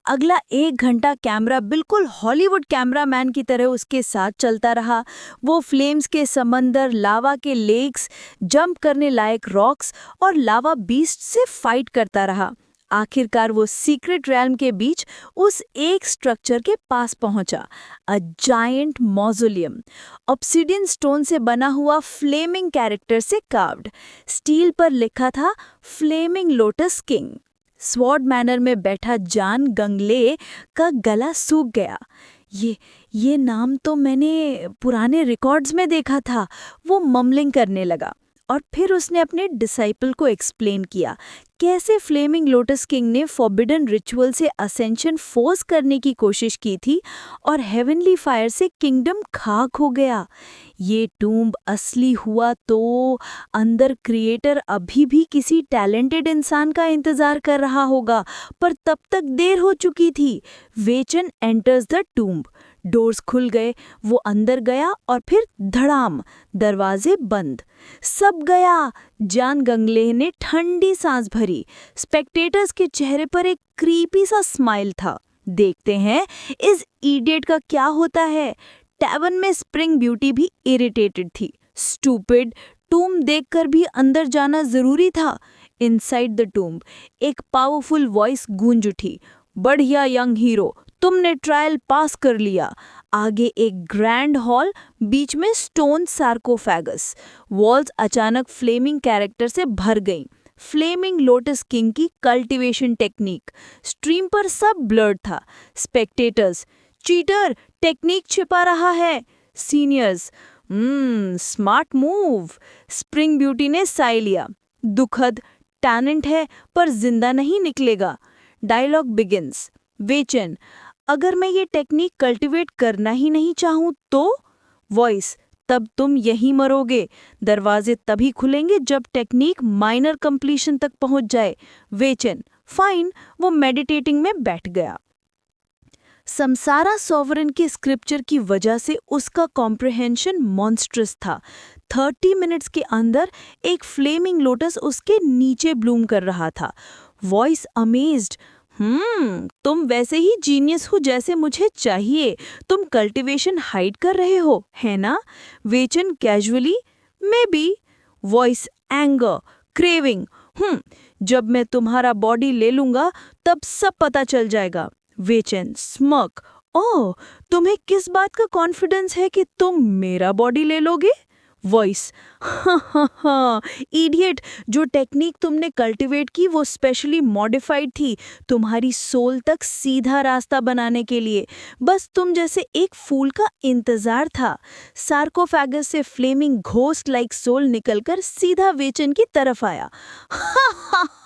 अगला 1 घंटा कैमरा बिल्कुल हॉलीवुड कैमरामैन की तरह उसके साथ चलता रहा। वो फ्लेम्स के समंदर, लावा के लेक्स, जंप करने लायक रॉक्स और लावा बीस्ट से फाइट करता रहा। आखिरकार वो सीक्रेट रेल्म के बीच उस एक स्ट्रक्चर के पास पहुंचा, a giant mausoleum, obsidian stone से बना हुआ, फ्लेमिंग कैरेक्टर से कार्व्ड। स्टील पर लिखा था flaming lotus king. Sword manor में बैठा जान गंगले का गला सूख गया। ये नाम तो मैंने पुराने रिकॉर्ड्स में देखा था, वो मम्बलिंग करने लगा। और फिर उसने अपने डिसाइपल को एक्सप्लेन किया कैसे फ्लेमिंग लोटस किंग ने फॉरबिडन रिचुअल से असेंशन फोर्स करने की कोशिश की थी और हेवनली फायर से किंगडम खाक हो गया। ये टूम्ब असली हुआ तो अंदर क्रिएटर अभी भी किसी टैलेंटेड इंसान का इंतजार कर रहा होगा, पर तब तक देर हो चुकी थी। वेचन एंटर्स द टूम्ब। डोर्स खुल गए, वो अंदर गया और फिर धड़ाम, दरवाजे बंद। सब गया। जॉन गंगले ने ठंडी सांस भरी। स्पेक्टेटर्स के चेहरे पर एक क्रीपी सा स्माइल था। देखते हैं इस इडियट का क्या होता है। टैवर्न में स्प्रिंग ब्यूटी भी इरिटेटेड थी। स्टूपिड, टूम देखकर भी अंदर जाना जरूरी था। इनसाइड द टूम्ब एक पावरफुल वॉइस गूंज उठी। बढ़िया यंग हीरो, तुमने ट्रायल पास कर लिया। आगे एक ग्रैंड हॉल, बीच में स्टोन सार्कोफेगस। वॉल्स अचानक फ्लेमिंग कैरेक्टर से भर गईं। फ्लेमिंग लोटस किंग की कल्टीवेशन टेक्निक। स्ट्रीम पर सब ब्लर्ड था। स्पेक्टेटर्स, चीटर, टेक्निक छिपा रहा है। Seniors, smart move. Spring beauty ने साय लिया। दुखद, टैलेंट है पर जिंदा नहीं निकलेगा। Dialogue begins. वेचन, अगर मैं ये टेक्निक कल्टीवेट करना ही नहीं चाहूं तो? वॉइस, तब तुम यहीं मरोगे। दरवाजे तभी खुलेंगे जब टेक्निक माइनर कंप्लीशन तक पहुंच जाए। वेचन, फाइन। वो मेडिटेटिंग में बैठ गया। समसारा सॉवरन के स्क्रिप्चर की वजह से उसका कॉम्प्रिहेंशन मॉन्स्ट्रस था। 30 मिनट्स के अंदर एक फ्लेमिंग लोटस उसके नीचे ब्लूम कर रहा था। वॉइस अमेज्ड, तुम वैसे ही जीनियस हो जैसे मुझे चाहिए। तुम कल्टीवेशन हाइड कर रहे हो, है ना? वेचन casually, maybe. Voice anger, craving, जब मैं तुम्हारा बॉडी ले लूंगा तब सब पता चल जाएगा। वेचन स्मर्क, ओह, तुम्हें किस बात का कॉन्फिडेंस है कि तुम मेरा बॉडी ले लोगे? वॉइस, हाँ, इडियट, जो टेक्निक तुमने कल्टीवेट की वो स्पेशली मॉडिफाइड थी तुम्हारी सोल तक सीधा रास्ता बनाने के लिए। बस तुम जैसे एक फूल का इंतजार था। सार्कोफेगस से फ्लेमिंग घोस्ट लाइक सोल निकलकर सीधा वेचन की तरफ आया।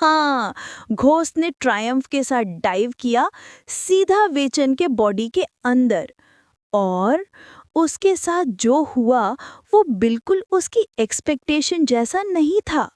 हाँ, घोस्ट ने ट्रायम्फ के साथ डाइव किया सीधा वेचन के बॉडी के अंदर। और उसके साथ जो हुआ वो बिल्कुल उसकी एक्सपेक्टेशन जैसा नहीं था।